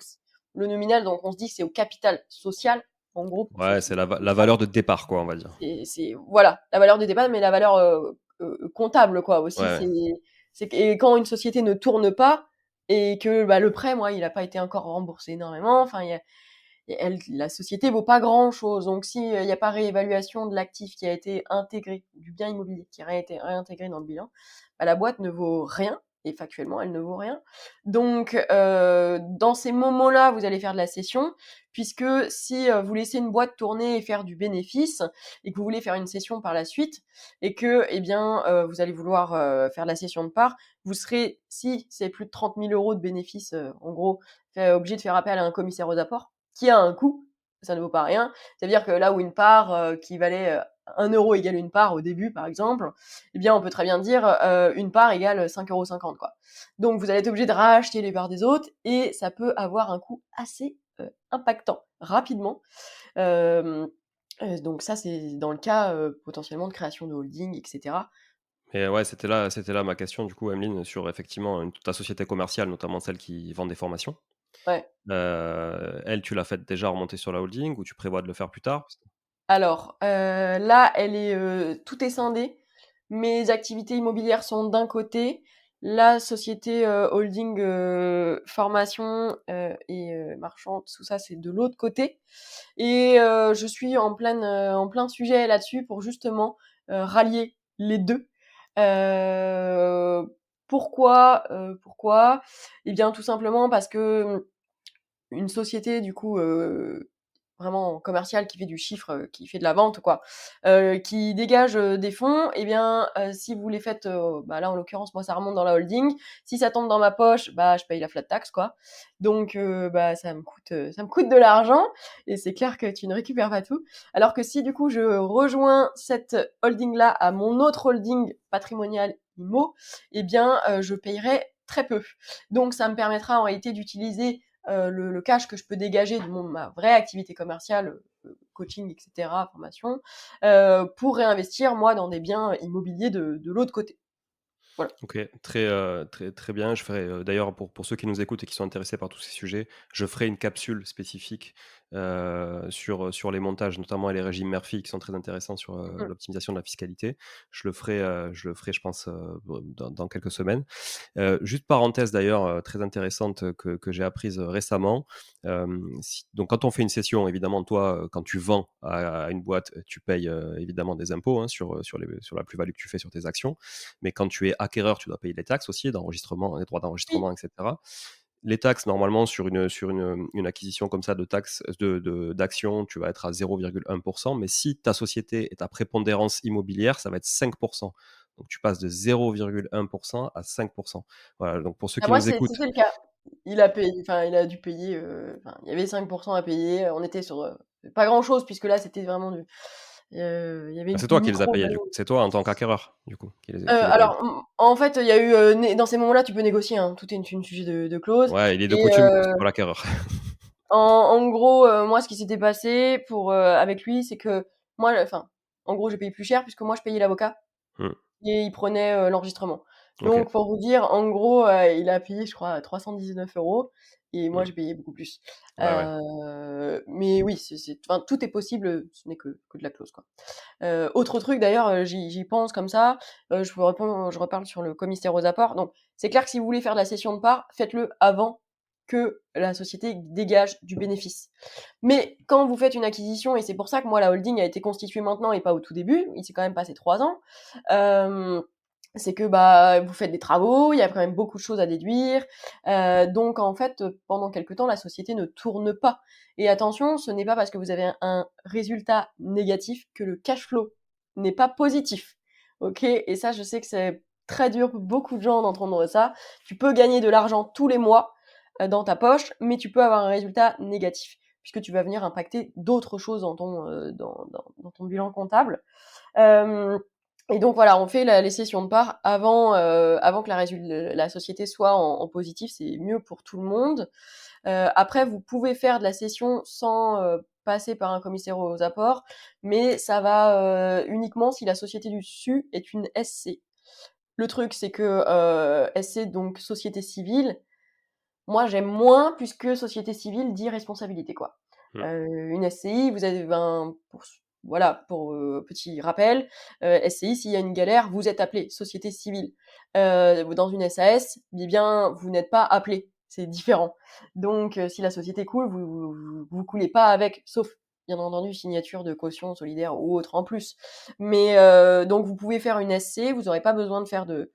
le nominal donc on se dit que c'est au capital social, en gros pour ceux Ouais, qui c'est la savent. valeur de départ, quoi, on va dire. C'est voilà, la valeur de départ, mais la valeur, comptable quoi Ouais, aussi. ouais. C'est et quand une société ne tourne pas et que, bah, le prêt, moi, il a pas été encore remboursé énormément, enfin il y a et la société vaut pas grand-chose. Donc si, il y a pas réévaluation de l'actif qui a été intégré, du bien immobilier qui a été réintégré dans le bilan, bah, la boîte ne vaut rien et factuellement, elle ne vaut rien. Donc dans ces moments-là, vous allez faire de la cession puisque si, vous laissez une boîte tourner et faire du bénéfice et que vous voulez faire une cession par la suite et que, eh bien, vous allez vouloir, faire la cession de parts, vous serez, si c'est plus de 30 000 € de bénéfices, en gros, obligé de faire appel à un commissaire aux apports qui a un coût, ça ne vaut pas rien. C'est-à-dire que là où une part qui valait 1 euro égale une part au début, par exemple, eh bien, on peut très bien dire une part égale 5,50 € quoi. Donc, vous allez être obligé de racheter les parts des autres et ça peut avoir un coût assez impactant rapidement. Euh, donc, ça, c'est dans le cas potentiellement de création de holding, etc. Et ouais, c'était là ma question, du coup, Emeline, sur effectivement, ta société commerciale, notamment celle qui vend des formations. Ouais. Elle, tu l'as faite déjà remonter sur la holding ou tu prévois de le faire plus tard? Alors, là, tout est scindé. Mes activités immobilières sont d'un côté, la société, holding, formation, et marchande, tout ça, c'est de l'autre côté et je suis en plein sujet là-dessus pour justement, rallier les 2. Pourquoi? Eh bien, tout simplement parce que, une société du coup, vraiment commerciale qui fait du chiffre, qui fait de la vente quoi, qui dégage, des fonds et bien, si vous les faites, bah, là en l'occurrence moi ça remonte dans la holding. Si ça tombe dans ma poche, bah, je paye la flat tax quoi. Donc bah, ça me coûte de l'argent et c'est clair que tu ne récupères pas tout. Alors que si du coup je rejoins cette holding là à mon autre holding patrimonial IMO et bien, je payerai très peu. Donc ça me permettra en réalité d'utiliser le cash que je peux dégager de ma vraie activité commerciale, coaching, etc., formation, pour réinvestir, moi, dans des biens immobiliers de l'autre côté. Voilà. OK, très, très bien. Je ferai, d'ailleurs pour ceux qui nous écoutent et qui sont intéressés par tous ces sujets, je ferai une capsule spécifique, sur les montages, notamment et les régimes Murphy qui sont très intéressants sur, Mmh. l'optimisation de la fiscalité. Je le ferai, je pense, dans quelques semaines. Juste parenthèse d'ailleurs, très intéressante, que j'ai apprise, récemment. Donc quand on fait une cession, évidemment, toi, quand tu vends à une boîte, tu payes, évidemment des impôts, hein, sur la plus-value que tu fais sur tes actions. Mais quand tu es acquéreur, tu dois payer les taxes aussi d'enregistrement, les droits Oui. d'enregistrement, et cetera. Les taxes, normalement, sur une acquisition comme ça de taxes d'actions, tu vas être à 0,1%. Mais si ta société est à prépondérance immobilière, ça va être 5%. Donc tu passes de 0,1% à 5%. Voilà, donc pour ceux Ah qui moi, nous écoutent, c'était le cas. Il a payé, enfin, il a dû payer, enfin, il y avait 5 à payer. On était sur, pas grand chose puisque là, c'était vraiment du Il y avait Ah, une c'est toi qui les as payés, du coup. micro-valeur. C'est toi en tant qu'acquéreur, du coup, qui les payes. Alors, en fait, il y a eu, dans ces moments-là, tu peux négocier, hein, tout est une sujet de clauses Ouais, il est de et coutume que ce soit l'acquéreur. en gros, moi, ce qui s'était passé avec lui, c'est que moi, enfin, en gros, j'ai payé plus cher puisque moi, je payais l'avocat Mmh. et il prenait, l'enregistrement. OK. Donc pour vous dire, en gros, il a payé, je crois, 319 € et moi, Mmh. j'ai payé beaucoup plus. Ouais, ouais. Mais oui, enfin, tout est possible, ce n'est que de la clause, quoi. Autre truc d'ailleurs, j'y pense comme ça, je reparle sur le commissaire aux apports. Donc c'est clair que si vous voulez faire de la cession de parts, faites-le avant que la société dégage du bénéfice. Mais quand vous faites une acquisition, et c'est pour ça que moi la holding a été constituée maintenant et pas au tout début, il s'est quand même passé 3 ans, hem, c'est que, bah, vous faites des travaux, il y a quand même beaucoup de choses à déduire, donc en fait, pendant quelque temps, la société ne tourne pas. Et attention, ce n'est pas parce que vous avez un résultat négatif que le cash flow n'est pas positif. OK? Et ça, je sais que c'est très dur pour beaucoup de gens d'entendre ça. Tu peux gagner de l'argent tous les mois, dans ta poche, mais tu peux avoir un résultat négatif puisque tu vas venir impacter d'autres choses dans ton bilan comptable. Hem Et donc voilà, on fait les cessions de parts avant que la société soit en positif, c'est mieux pour tout le monde. Après, vous pouvez faire de la cession sans, passer par un commissaire aux apports, mais ça va, uniquement si la société du dessus est une SC. Le truc, c'est que, SC, donc société civile, moi j'aime moins puisque société civile dit responsabilité, quoi. Mmh. Une SCI, vous avez voilà, pour, petit rappel, SCI, s'il y a une galère, vous êtes appelé, société civile. Dans une SAS, eh bien, vous n'êtes pas appelé, c'est différent. Donc, si la société coule, vous coulez pas avec, sauf, bien entendu, signature de caution solidaire ou autre en plus. Mais, donc vous pouvez faire une SC, vous aurez pas besoin de faire de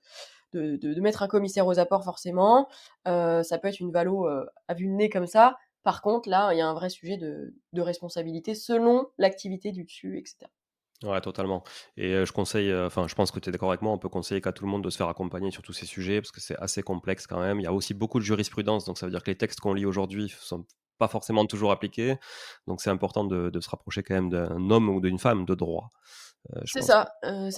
mettre un commissaire aux apports forcément. Ça peut être une valo, à vue de nez comme ça. Par contre, là, il y a un vrai sujet de responsabilité selon l'activité du dessus, et cetera. Ouais, totalement. Et je conseille, enfin, je pense que tu es d'accord avec moi, on peut conseiller qu'à tout le monde de se faire accompagner sur tous ces sujets parce que c'est assez complexe quand même. Il y a aussi beaucoup de jurisprudence, donc ça veut dire que les textes qu'on lit aujourd'hui sont pas forcément toujours appliqués. Donc c'est important de se rapprocher quand même d'un homme ou d'une femme de droit, je pense. C'est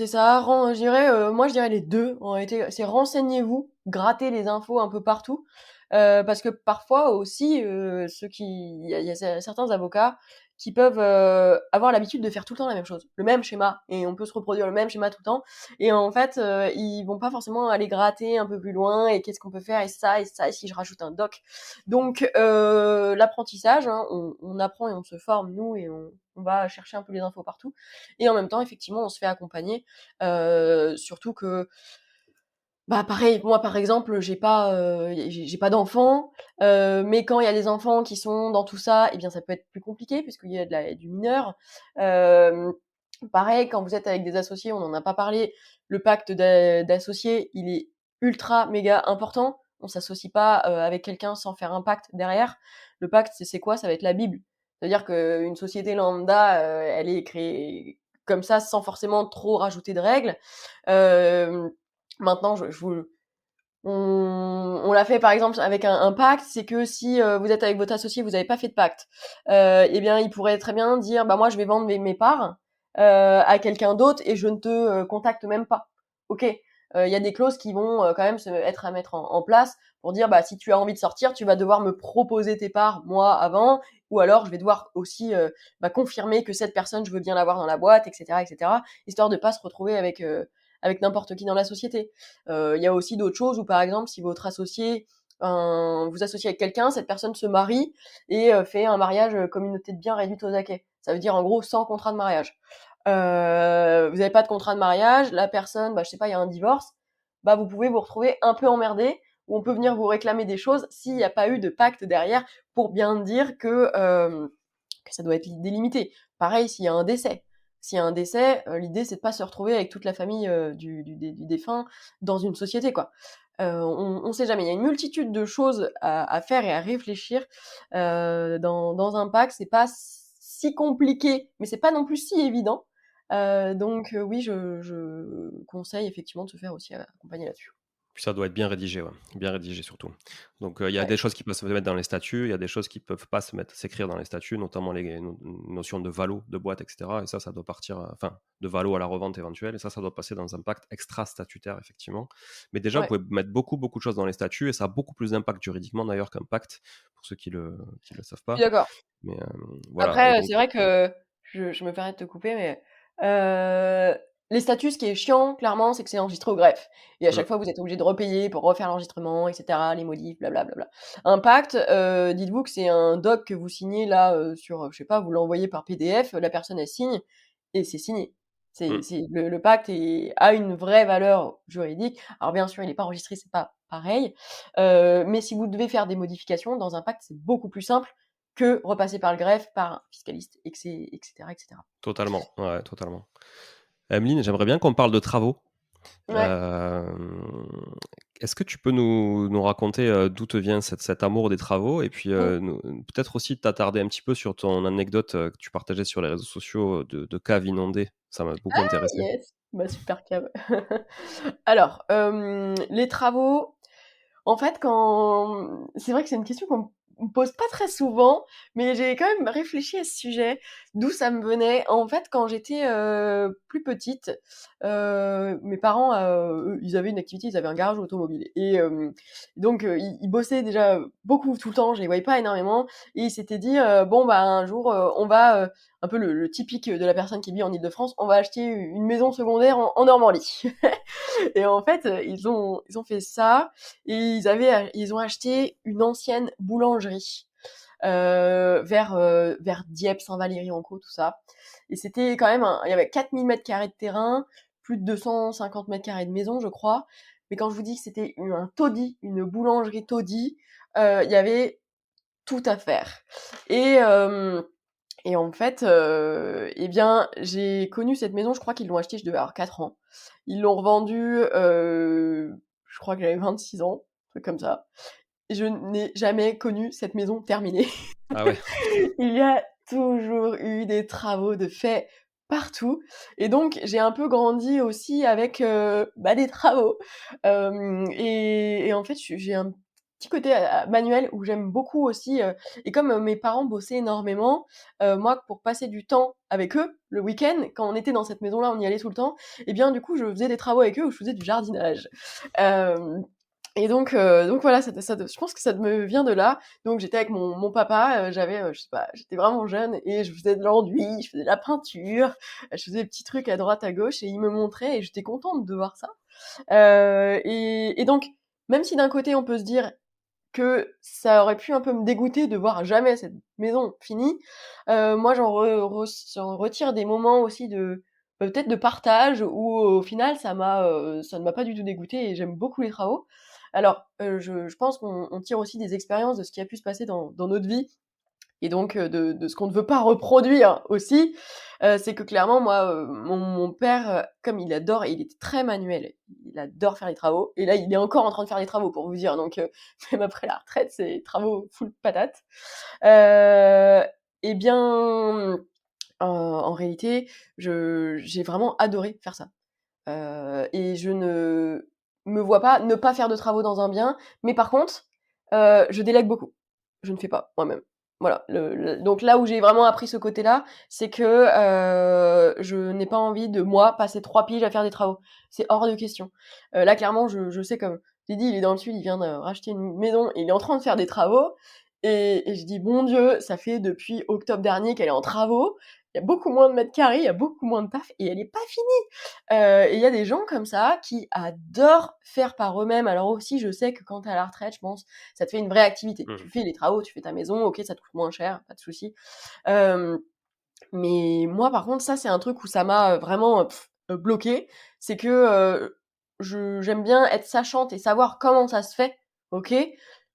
ça. Je dirais, moi, je dirais les 2 en réalité. C'est renseignez-vous, grattez les infos un peu partout, parce que parfois aussi, il y a certains avocats qui peuvent, avoir l'habitude de faire tout le temps la même chose, le même schéma et on peut se reproduire le même schéma tout le temps et en fait, ils vont pas forcément aller gratter un peu plus loin et qu'est-ce qu'on peut faire et ça et si je rajoute un doc. Donc l'apprentissage, hein, on apprend et on se forme nous et on va chercher un peu les infos partout et en même temps, effectivement, on se fait accompagner. Surtout que, bah, pareil, moi, par exemple, j'ai pas d'enfants, mais quand il y a des enfants qui sont dans tout ça, eh bien, ça peut être plus compliqué puisqu'il y a du mineur. Hem, Pareil, quand vous êtes avec des associés, on n'en a pas parlé, le pacte d'associés, il est ultra méga important. On s'associe pas, avec quelqu'un sans faire un pacte derrière. Le pacte, c'est quoi? Ça va être la Bible. C'est-à-dire qu'une société lambda, elle est créée comme ça, sans forcément trop rajouter de règles. Hem, Maintenant, je vous on l'a fait par exemple avec un pacte, c'est que si, vous êtes avec votre associé, vous avez pas fait de pacte, et bien, il pourrait très bien dire: «Bah, moi, je vais vendre mes parts, à quelqu'un d'autre et je ne te, contacte même pas». OK, il y a des clauses qui vont, quand même être à mettre en place pour dire: «Bah, si tu as envie de sortir, tu vas devoir me proposer tes parts, moi, avant ou alors je vais devoir aussi, bah, confirmer que cette personne, je veux bien l'avoir dans la boîte» et cetera, histoire de pas se retrouver avec n'importe qui dans la société. Il y a aussi d'autres choses où, par exemple, si votre associé, vous associez avec quelqu'un, cette personne se marie et fait un mariage communauté de biens réduite aux acquêts. Ça veut dire en gros sans contrat de mariage. Vous n'avez pas de contrat de mariage, la personne, bah, je sais pas, il y a un divorce, bah, vous pouvez vous retrouver un peu emmerdé, où on peut venir vous réclamer des choses s'il n'y a pas eu de pacte derrière pour bien dire que ça doit être délimité. Pareil, s'il y a un décès. S'il y a un décès, l'idée c'est de pas se retrouver avec toute la famille du défunt dans une société, quoi. On sait jamais. Il y a une multitude de choses à faire et à réfléchir dans un pacte. C'est pas si compliqué, mais c'est pas non plus si évident. Donc oui, je conseille effectivement de se faire aussi accompagner là-dessus. Puis ça doit être bien rédigé, ouais, bien rédigé surtout. Donc, il y a Ouais. des choses qui peuvent se mettre dans les statuts, il y a des choses qui peuvent pas s'écrire dans les statuts, notamment les notions de valo, de boîte, et cetera, et ça doit partir, enfin, de valo à la revente éventuelle, et ça doit passer dans un pacte extra-statutaire, effectivement. Mais déjà, vous Ouais. pouvez mettre beaucoup, beaucoup de choses dans les statuts, et ça a beaucoup plus d'impact juridiquement d'ailleurs qu'un pacte, pour ceux qui le savent Je suis pas. d'accord. Mais, voilà, et Après, donc c'est vrai que je me permets de te couper, mais les statuts, ce qui est chiant, clairement, c'est que c'est enregistré au greffe et à mmh, chaque fois, vous êtes obligé de repayer pour refaire l'enregistrement et cetera, les modifs, blablabla. Un pacte, dites-vous que c'est un doc que vous signez là, sur, je sais pas, vous l'envoyez par PDF, la personne elle signe et c'est signé. mmh. C'est le pacte a une vraie valeur juridique. Alors bien sûr, il est pas enregistré, c'est pas pareil, mais si vous devez faire des modifications dans un pacte, c'est beaucoup plus simple que repasser par le greffe, par un fiscaliste, et cetera, et cetera. Totalement, ouais, totalement. Emeline, j'aimerais bien qu'on parle de travaux. Ouais. Hem, Est-ce que tu peux nous raconter, d'où te vient cet amour des travaux? Et puis, Mmh. nous peut-être aussi t'attarder un petit peu sur ton anecdote, que tu partageais sur les réseaux sociaux, de cave inondée. Ça m'a beaucoup intéressé. Yes, ma super cave. Alors, les travaux, en fait, quand c'est vrai que c'est une question qu'on me pose pas très souvent, mais j'ai quand même réfléchi à ce sujet, d'où ça me venait. En fait, quand j'étais, plus petite, mes parents, eux, ils avaient une activité, ils avaient un garage automobile et donc ils bossaient déjà beaucoup tout le temps, je les voyais pas énormément et ils s'étaient dit, «Bon, bah, un jour, on va», un peu le typique de la personne qui vit en Île-de-France, «On va acheter une maison secondaire en Normandie». Et en fait, ils ont fait ça et ils ont acheté une ancienne boulangerie vers Dieppe, Saint-Valery-en-Caux, tout ça. Et c'était quand même il y avait 4000 mètres carrés de terrain, plus de 250 mètres carrés de maison, je crois. Mais quand je vous dis que c'était un taudis, une boulangerie taudis, il y avait tout à faire. Et en fait, eh bien, j'ai connu cette maison, je crois qu'ils l'ont achetée, je devais avoir 4 ans. Ils l'ont revendue, je crois que j'avais 26 ans, un truc comme ça. Et je n'ai jamais connu cette maison terminée. Ah ouais. Il y a toujours eu des travaux de fait partout et donc j'ai un peu grandi aussi avec, bah, des travaux. En fait, j'ai un petit côté, manuel où j'aime beaucoup aussi, et comme, mes parents bossaient énormément, moi, pour passer du temps avec eux, le week-end, quand on était dans cette maison-là, on y allait tout le temps et bien, du coup, je faisais des travaux avec eux où je faisais du jardinage. Hem Et donc voilà, je pense que ça me vient de là. Donc j'étais avec mon papa, j'avais, je sais pas, j'étais vraiment jeune et je faisais de l'enduit, je faisais de la peinture, je faisais des petits trucs à droite, à gauche et il me montrait et j'étais contente de voir ça. Donc même si d'un côté on peut se dire que ça aurait pu un peu me dégoûter de voir jamais cette maison finie, moi j'en retire des moments aussi de peut-être de partage où au final ça ne m'a pas du tout dégoûtée et j'aime beaucoup les travaux. Alors, je pense qu'on tire aussi des expériences de ce qui a pu se passer dans notre vie et donc de ce qu'on ne veut pas reproduire aussi. C'est que clairement moi, mon père, comme il adore et il est très manuel, il adore faire les travaux et là il est encore en train de faire des travaux pour vous dire donc même après la retraite, c'est travaux full patate. Heu et bien, en réalité, j'ai vraiment adoré faire ça. Et je ne me vois pas ne pas faire de travaux dans un bien, mais par contre, je délègue beaucoup. Je ne fais pas moi-même. Voilà, donc là où j'ai vraiment appris ce côté-là, c'est que, je n'ai pas envie de moi passer 3 piges à faire des travaux. C'est hors de question. Là clairement je sais comme j'ai dit, il est dans le sud, il vient de racheter une maison et il est en train de faire des travaux et je dis: «Mon Dieu, ça fait depuis octobre dernier qu'elle est en travaux, il y a beaucoup moins de mètres carrés, il y a beaucoup moins de taf et elle est pas finie!» Et il y a des gens comme ça qui adorent faire par eux-mêmes. Alors aussi, je sais que quand tu es à la retraite, je pense, ça te fait une vraie activité. Mmh. Tu fais les travaux, tu fais ta maison, OK, ça te coûte moins cher, pas de souci. Hem, mais moi, par contre, ça, c'est un truc où ça m'a, vraiment, bloquée. C'est que, j'aime bien être sachante et savoir comment ça se fait, OK.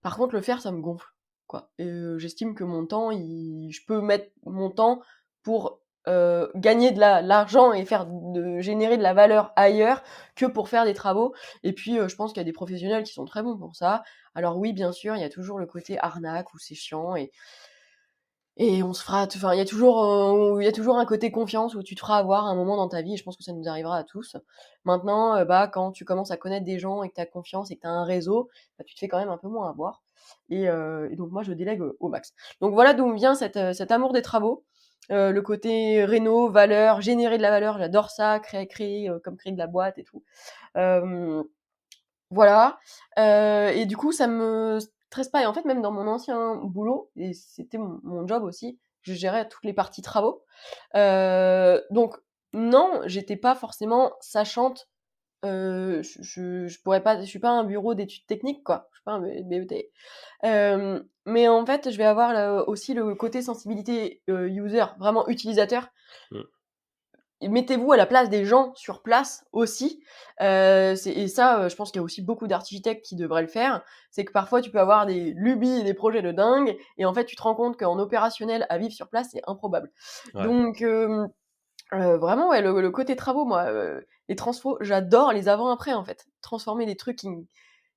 Par contre, le faire, ça me gonfle, quoi. Et j'estime que mon temps, je peux mettre mon temps pour, gagner de l'argent et générer de la valeur ailleurs que pour faire des travaux. Et puis, je pense qu'il y a des professionnels qui sont très bons pour ça. Alors oui, bien sûr, il y a toujours le côté arnaque où c'est chiant Et on se fera, enfin, il y a toujours un côté confiance où tu te feras avoir un moment dans ta vie, et je pense que ça nous arrivera à tous. Maintenant, bah, quand tu commences à connaître des gens et que tu as confiance et que tu as un réseau, bah, tu te fais quand même un peu moins avoir. Et donc moi, je délègue au max. Donc voilà d'où me vient cet amour des travaux. Le côté réno, valeur, générer de la valeur, j'adore ça, comme créer de la boîte et tout. Euh, voilà. Et du coup, ça me stresse pas. Et en fait, même dans mon ancien boulot, et c'était mon job aussi, je gérais toutes les parties travaux. Donc, non, j'étais pas forcément sachante. Je pourrais pas, je suis pas un bureau d'études techniques, quoi. Je suis pas un BET. Mais en fait, je vais avoir aussi le côté sensibilité user, vraiment utilisateur. Mm. Mettez-vous à la place des gens sur place aussi. Et ça, je pense qu'il y a aussi beaucoup d'architectes qui devraient le faire. C'est que parfois, tu peux avoir des lubies et des projets de dingue, et en fait, tu te rends compte qu'en opérationnel, à vivre sur place, c'est improbable. Ouais. Donc, vraiment, ouais, le côté travaux, moi, les transfos, j'adore les avant-après, en fait. Transformer des trucs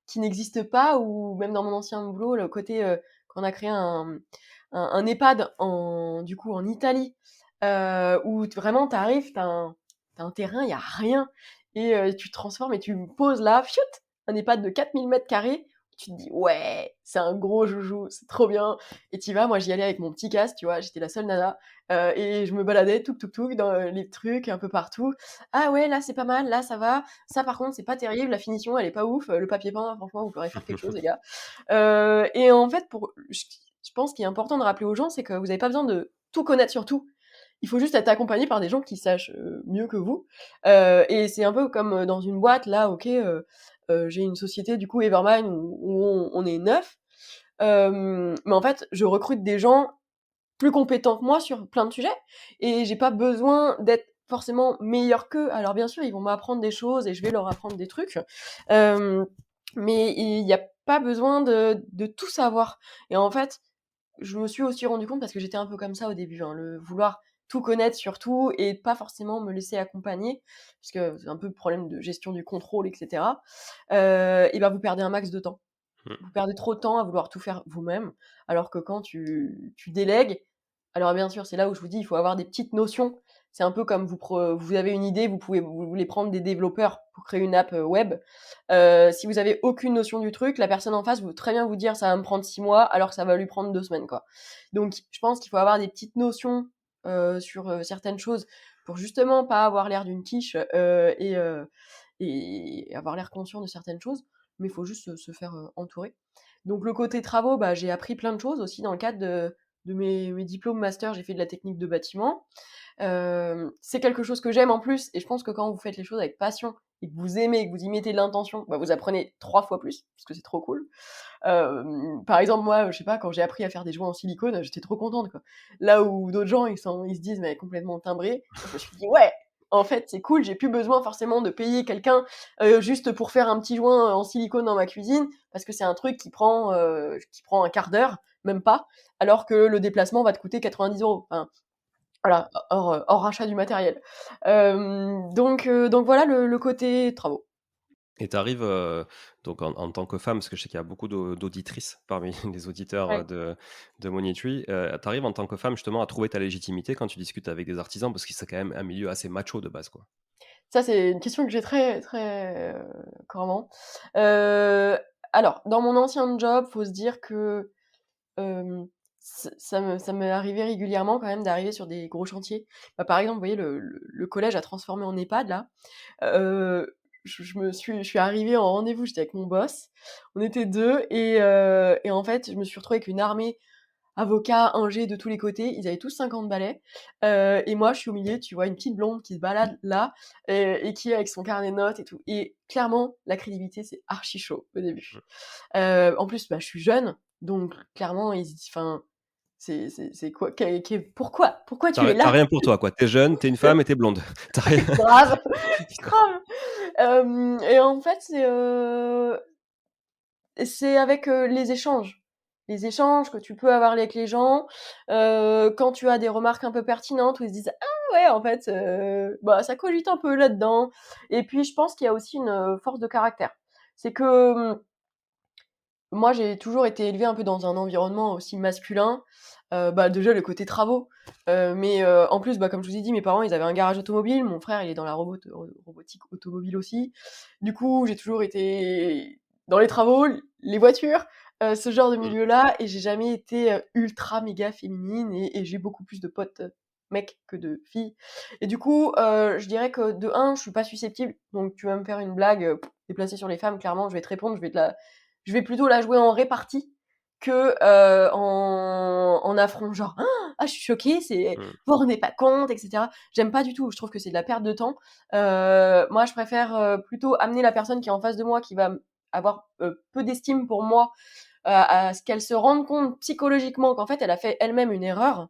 qui n'existent pas, ou même dans mon ancien boulot, le côté quand on a créé un EHPAD du coup en Italie, où vraiment t'arrives, t'as un terrain, il y a rien, et tu te transformes et tu poses là, fiut, un EHPAD de 4000 mètres carrés. Tu te dis ouais, c'est un gros joujou, c'est trop bien. Et tu vas, moi j'y allais avec mon petit casque, tu vois, j'étais la seule nana, et je me baladais tout dans les trucs un peu partout. Ah ouais, là c'est pas mal, là ça va. Ça par contre c'est pas terrible, la finition elle est pas ouf, le papier peint, franchement vous pourrez faire quelque chose les gars. Et en fait, je pense qu'il est important de rappeler aux gens, c'est que vous n'avez pas besoin de tout connaître sur tout. Il faut juste être accompagné par des gens qui sachent mieux que vous. Et c'est un peu comme dans une boîte, là, ok, j'ai une société, du coup, Evermind, où on est 9. Mais en fait, je recrute des gens plus compétents que moi sur plein de sujets, et j'ai pas besoin d'être forcément meilleur qu'eux. Alors bien sûr, ils vont m'apprendre des choses et je vais leur apprendre des trucs, euh, mais il n'y a pas besoin de tout savoir. Et en fait, je me suis aussi rendu compte, parce que j'étais un peu comme ça au début, hein, le vouloir tout connaître sur tout et pas forcément me laisser accompagner, parce que c'est un peu le problème de gestion du contrôle, etc. Et ben vous perdez un max de temps. Mm. Vous perdez trop de temps à vouloir tout faire vous-même, alors que quand tu délègues, alors bien sûr, c'est là où je vous dis, il faut avoir des petites notions. C'est un peu comme vous avez une idée, vous voulez prendre des développeurs pour créer une app web. Si vous avez aucune notion du truc, la personne en face peut très bien vous dire ça va me prendre 6 mois, alors que ça va lui prendre 2 semaines, quoi. Donc, je pense qu'il faut avoir des petites notions sur certaines choses, pour justement pas avoir l'air d'une quiche, et avoir l'air conscient de certaines choses, mais il faut juste se faire entourer. Donc le côté travaux, bah, j'ai appris plein de choses aussi dans le cadre de mes diplômes master. J'ai fait de la technique de bâtiment. C'est quelque chose que j'aime en plus, et je pense que quand vous faites les choses avec passion et que vous aimez et que vous y mettez de l'intention, bah, vous apprenez 3 fois plus, parce que c'est trop cool. Par exemple, moi, je sais pas, quand j'ai appris à faire des joints en silicone, j'étais trop contente, quoi. Là où d'autres gens, ils se disent, mais complètement timbrés, je me suis dit, ouais, en fait, c'est cool, j'ai plus besoin forcément de payer quelqu'un juste pour faire un petit joint en silicone dans ma cuisine, parce que c'est un truc qui prend un quart d'heure, même pas, alors que le déplacement va te coûter 90 €. Enfin, voilà, hors rachat du matériel. Donc voilà le côté travaux. Et tu arrives, donc en tant que femme, parce que je sais qu'il y a beaucoup d'auditrices parmi les auditeurs Ouais. de Money Tree, tu arrives en tant que femme justement à trouver ta légitimité quand tu discutes avec des artisans, parce que c'est quand même un milieu assez macho de base, quoi. Ça, c'est une question que j'ai très, très couramment. Heu, alors, dans mon ancien job, faut se dire que, hem, ça m'est arrivé régulièrement quand même d'arriver sur des gros chantiers. Bah, par exemple, vous voyez le collège à transformer en EHPAD là, je suis arrivée en rendez-vous, j'étais avec mon boss, on était 2, et en fait, je me suis retrouvée avec une armée, avocats, ingé de tous les côtés, ils avaient tous 50 balais, et moi je suis au milieu, tu vois, une petite blonde qui se balade là, et qui est avec son carnet de notes et tout, et clairement la crédibilité c'est archi chaud au début. En plus, bah, je suis jeune, donc clairement ils se disent, enfin, c'est quoi, pourquoi tu es Tu là? rien pour toi, quoi. Tu es jeune, tu es une femme et tu es blonde. Tu rien. Grave, grave. Et en fait, c'est avec les échanges. Les échanges que tu peux avoir avec les gens, quand tu as des remarques un peu pertinentes où ils se disent ah ouais, en fait, bah, ça cogite un peu là-dedans. Et puis, je pense qu'il y a aussi une force de caractère. C'est que moi, j'ai toujours été élevée un peu dans un environnement aussi masculin. Bah, déjà le côté travaux, mais en plus, bah, comme je vous ai dit, mes parents, ils avaient un garage automobile. Mon frère, il est dans la robotique automobile aussi. Du coup, j'ai toujours été dans les travaux, les voitures, ce genre de Mmh. milieu-là et j'ai jamais été, ultra méga féminine et j'ai beaucoup plus de potes, mecs que de filles et du coup, je dirais que de un, je suis pas susceptible, donc tu vas me faire une blague, déplacée sur les femmes, clairement, je vais te répondre, je vais plutôt la jouer en répartie que, en affront, genre: «Ah, je suis choquée, c'est Mmh. vous vous rendez pas compte» et cetera. J'aime pas du tout, je trouve que c'est de la perte de temps. Moi, je préfère, plutôt amener la personne qui est en face de moi, qui va avoir, peu d'estime pour moi, à ce qu'elle se rende compte psychologiquement qu'en fait, elle a fait elle-même une erreur,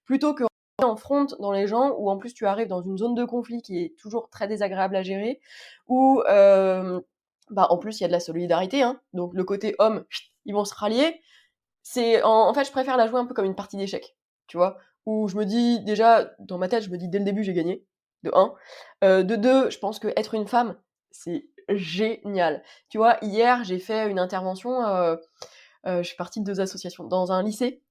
plutôt que en front dans les gens où en plus tu arrives dans une zone de conflit qui est toujours très désagréable à gérer, où, bah, en plus il y a de la solidarité, hein, donc le côté homme, ils vont se rallier. En fait, je préfère la jouer un peu comme une partie d'échecs, tu vois? Où je me dis déjà, dans ma tête, je me dis dès le début j'ai gagné, de un. De 2, je pense qu'être une femme, c'est génial. Tu vois, hier, j'ai fait une intervention, je suis partie de 2 associations, dans un lycée,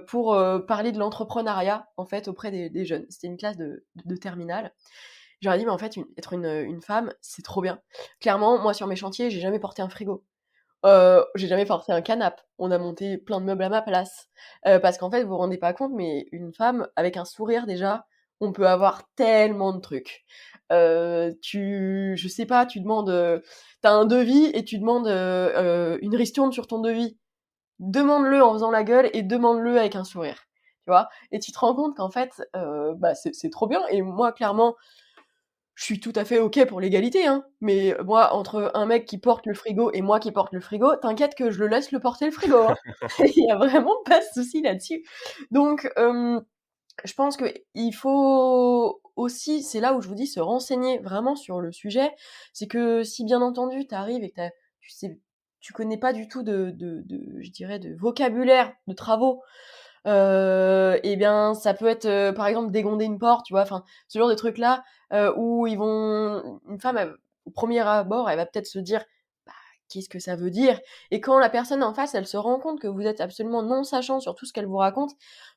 pour, parler de l'entrepreneuriat, en fait, auprès des jeunes. C'était une classe de terminale. Je leur ai dit: «Mais en fait, être une femme, c'est trop bien». Clairement, moi, sur mes chantiers, j'ai jamais porté un frigo. J'ai jamais porté un canapé. On a monté plein de meubles à ma place. Parce qu'en fait, vous vous rendez pas compte, mais une femme, avec un sourire déjà, on peut avoir tellement de trucs. Je sais pas, tu demandes, tu un devis et tu demandes, une ristourne sur ton devis. Demande-le en faisant la gueule et demande-le avec un sourire, tu vois? Et tu te rends compte qu'en fait, bah, c'est trop bien et moi, clairement, je suis tout à fait OK pour l'égalité, hein, mais moi, entre un mec qui porte le frigo et moi qui porte le frigo, t'inquiète que je le laisse le porter le frigo, hein. Il y a vraiment pas de souci là-dessus. Donc, je pense qu'il faut aussi, c'est là où je vous dis, se renseigner vraiment sur le sujet. C'est que si bien entendu tu arrives et que tu connais pas du tout de je dirais de vocabulaire de travaux, et bien, ça peut être, par exemple, dégonder une porte, tu vois? Enfin, ce genre de trucs-là, où une femme, au premier abord, elle va peut-être se dire: «Bah, qu'est-ce que ça veut dire?» Et quand la personne en face, elle se rend compte que vous êtes absolument non sachant sur tout ce qu'elle vous raconte,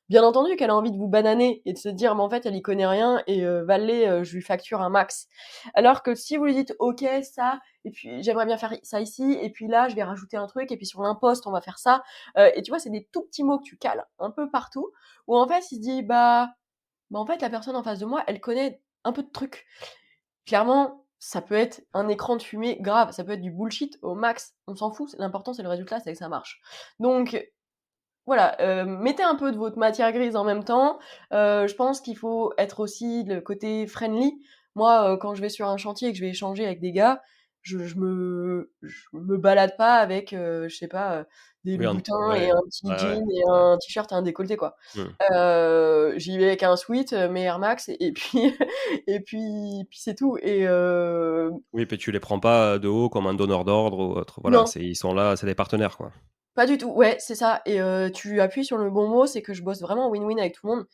bien entendu qu'elle a envie de vous bananer et de se dire: «Mais en fait, elle y connaît rien et Valé, je lui facture un max». Alors que si vous lui dites: «OK, ça et puis j'aimerais bien faire ça ici et puis là, je vais rajouter un truc et puis sur l'imposte, on va faire ça». Et tu vois, c'est des tout petits mots que tu cales un peu partout, où en fait, il se dit: «Bah, en fait, la personne en face de moi, elle connaît un peu de trucs». Clairement, ça peut être un écran de fumée grave, ça peut être du bullshit au max, on s'en fout, l'important c'est le résultat, c'est que ça marche. Donc voilà, mettez un peu de votre matière grise en même temps. Je pense qu'il faut être aussi le côté friendly. Moi, quand je vais sur un chantier et que je vais échanger avec des gars, je me balade pas avec, je sais pas, des Oui, Louboutins et ouais, un petit ouais, ouais, jean et ouais. un t-shirt et un décolleté, quoi. Mmh. J'y vais avec un sweat, mes Air Max et puis et puis c'est tout et Oui, puis tu les prends pas de haut comme un donneur d'ordre ou autre. Voilà, non. c'est ils sont là, c'est des partenaires, quoi. Pas du tout, ouais, c'est ça et tu appuies sur le bon mot, c'est que je bosse vraiment en win-win avec tout le monde.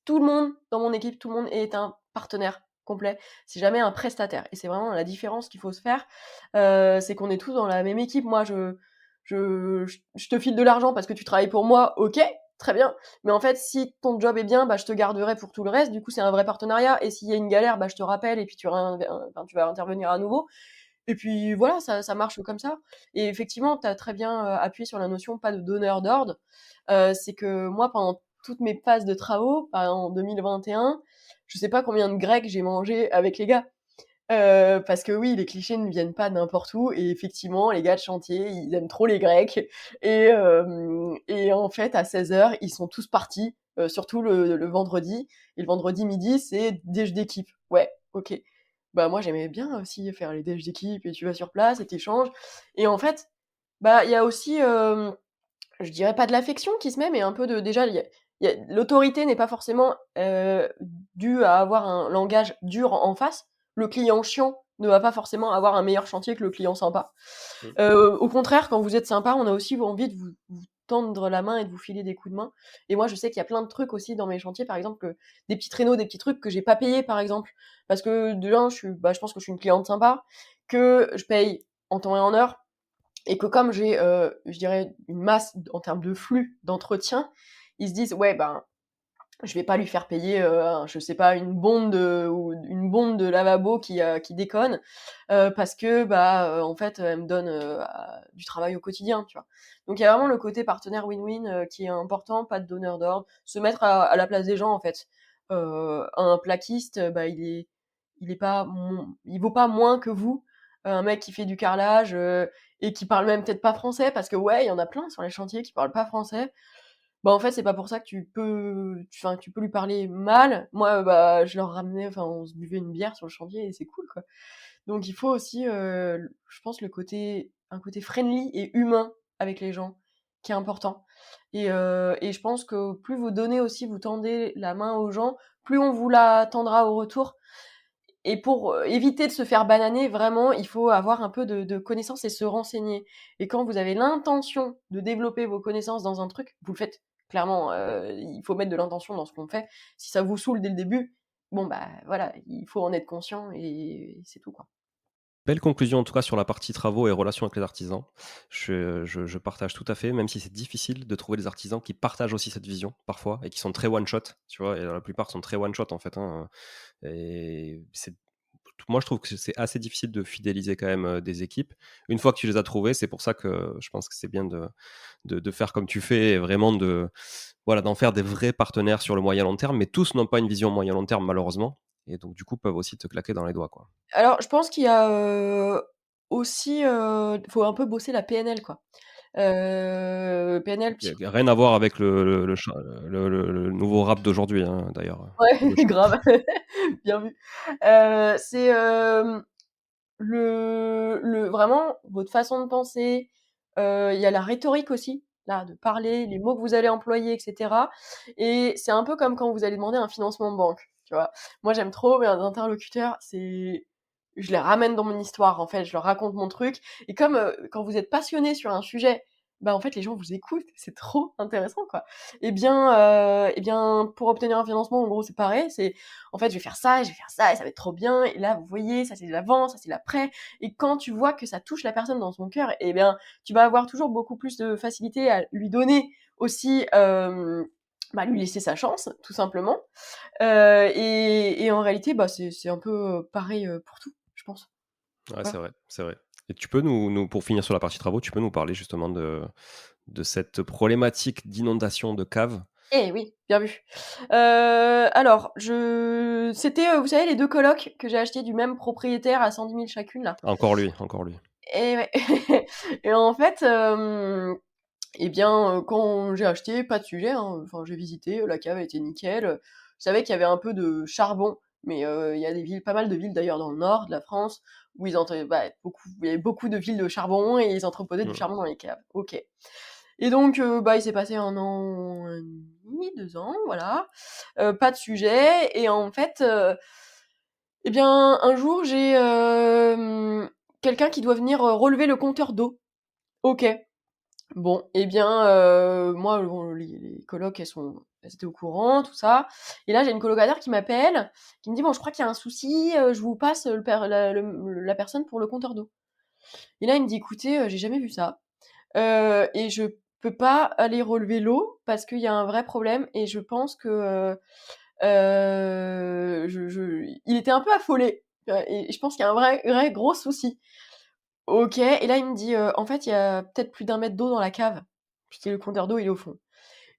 Tout le monde dans mon équipe, tout le monde est un partenaire complet. C'est jamais un prestataire et c'est vraiment la différence qu'il faut se faire. C'est qu'on est tous dans la même équipe. Moi, je te file de l'argent parce que tu travailles pour moi, OK, très bien. Mais en fait, si ton job est bien, bah, je te garderai pour tout le reste. Du coup, c'est un vrai partenariat et s'il y a une galère, bah, je te rappelle et puis tu vas intervenir à nouveau. Et puis voilà, ça marche comme ça. Et effectivement, tu as très bien, appuyé sur la notion pas de donneur d'ordre. C'est que moi, pendant toutes mes phases de travaux, en 2021, je sais pas combien de grecs j'ai mangé avec les gars. Parce que oui, les clichés ne viennent pas n'importe où et effectivement, les gars de chantier, ils aiment trop les grecs et en fait, à 16h, ils sont tous partis, surtout le vendredi et le vendredi midi, c'est déj d'équipe. Ouais, OK. Bah, moi, j'aimais bien aussi faire les déj d'équipe et tu vas sur place et tu échanges et en fait, bah, il y a aussi, je dirais pas de l'affection qui se met, mais un peu de déjà, il y a l'autorité n'est pas forcément, due à avoir un langage dur en face. Le client chiant ne va pas forcément avoir un meilleur chantier que le client sympa. Mmh. Au contraire, quand vous êtes sympa, on a aussi envie de vous tendre la main et de vous filer des coups de main et moi, je sais qu'il y a plein de trucs aussi dans mes chantiers, par exemple, des petites rénos, des petits trucs que j'ai pas payés, par exemple. Parce que de 1, je pense que je suis une cliente sympa, que je paye en temps et en heure et que comme j'ai, je dirais une masse en termes de flux d'entretien, ils se disent: «Ouais, ben, je vais pas lui faire payer, je sais pas, une bonde de lavabo qui déconne, parce que, bah, en fait, elle me donne, du travail au quotidien», tu vois? Donc il y a vraiment le côté partenaire win-win, qui est important, pas de donneur d'ordre, se mettre à la place des gens, en fait. Un plaquiste, bah, il vaut pas moins que vous. Un mec qui fait du carrelage, et qui parle même peut-être pas français parce que ouais, il y en a plein sur les chantiers qui parlent pas français. Bah, en fait, c'est pas pour ça que tu peux lui parler mal. Moi, bah, je leur ramenais, enfin, on se buvait une bière sur le chantier et c'est cool, quoi. Donc il faut aussi, je pense un côté friendly et humain avec les gens qui est important. Et je pense que plus vous donnez aussi, vous tendez la main aux gens, plus on vous la tendra au retour. Et pour éviter de se faire bananer, vraiment, il faut avoir un peu de connaissances et se renseigner. Et quand vous avez l'intention de développer vos connaissances dans un truc, vous le faites. Clairement, il faut mettre de l'intention dans ce qu'on fait. Si ça vous saoule dès le début, bon bah voilà, il faut en être conscient et c'est tout, quoi. Belle conclusion en tout cas sur la partie travaux et relations avec les artisans. Je partage tout à fait, même si c'est difficile de trouver des artisans qui partagent aussi cette vision parfois et qui sont très one shot, tu vois? Et la plupart sont très one shot en fait, hein, et c'est moi je trouve que c'est assez difficile de fidéliser quand même, des équipes. Une fois que tu les as trouvées, c'est pour ça que je pense que c'est bien de faire comme tu fais et vraiment voilà, d'en faire des vrais partenaires sur le moyen long terme, mais tous n'ont pas une vision moyen long terme malheureusement et donc du coup peuvent aussi te claquer dans les doigts, quoi. Alors, je pense qu'il y a, aussi, faut un peu bosser la PNL, quoi. PNL Y a rien à voir avec le cha le nouveau rap d'aujourd'hui, hein, d'ailleurs, ouais, ou le trap. grave, bien vu. C'est, vraiment votre façon de penser, il y a la rhétorique aussi, là, de parler, les mots que vous allez employer et cetera, et c'est un peu comme quand vous allez demander un financement de banque, tu vois? Moi, j'aime trop mes interlocuteurs, je les ramène dans mon histoire, en fait, je leur raconte mon truc et comme, quand vous êtes passionné sur un sujet, bah, en fait, les gens vous écoutent, c'est trop intéressant, quoi. Et bien, pour obtenir un financement, en gros, c'est pareil, c'est en fait, je vais faire ça, et je vais faire ça, et ça va être trop bien. Et là, vous voyez, ça c'est l'avant, ça c'est l'après. Et quand tu vois que ça touche la personne dans son cœur, eh bien, tu vas avoir toujours beaucoup plus de facilité à lui donner aussi, bah, lui laisser sa chance, tout simplement. Et en réalité, bah, c'est un peu pareil pour tout, je pense. Ouais, c'est Voilà. vrai, c'est vrai. Et tu peux nous pour finir sur la partie travaux, tu peux nous parler justement de cette problématique d'inondation de caves? Eh oui, bien vu. Alors, c'était, vous savez, les deux colocs que j'ai achetés du même propriétaire à 110 000 chacune, là. Encore lui, encore lui. Et ouais. Et en fait, et bien, quand j'ai acheté, pas de sujet, hein, enfin j'ai visité, la cave était nickel, je savais qu'il y avait un peu de charbon, mais il y a des villes pas mal de villes d'ailleurs dans le nord de la France où il y avait beaucoup de villes de charbon et ils entreposaient du Mmh. charbon dans les caves. OK. Et donc bah, il s'est passé 1 an et demi, 2 ans, voilà, pas de sujet et en fait, et bien, un jour j'ai, quelqu'un qui doit venir, relever le compteur d'eau. OK. Bon, eh bien, moi, bon, les colocs, elles étaient au courant, tout ça. Et là, j'ai une colocataire qui m'appelle, qui me dit: «Bon, je crois qu'il y a un souci, je vous passe la personne pour le compteur d'eau». Et là, il me dit: «Écoutez, j'ai jamais vu ça, et je peux pas aller relever l'eau parce qu'il y a un vrai problème et je pense que, il était un peu affolé, et je pense qu'il y a un vrai gros souci. OK, et là, il me dit: «En fait, il y a peut-être plus d'1 mètre d'eau dans la cave et le compteur d'eau, il est au fond».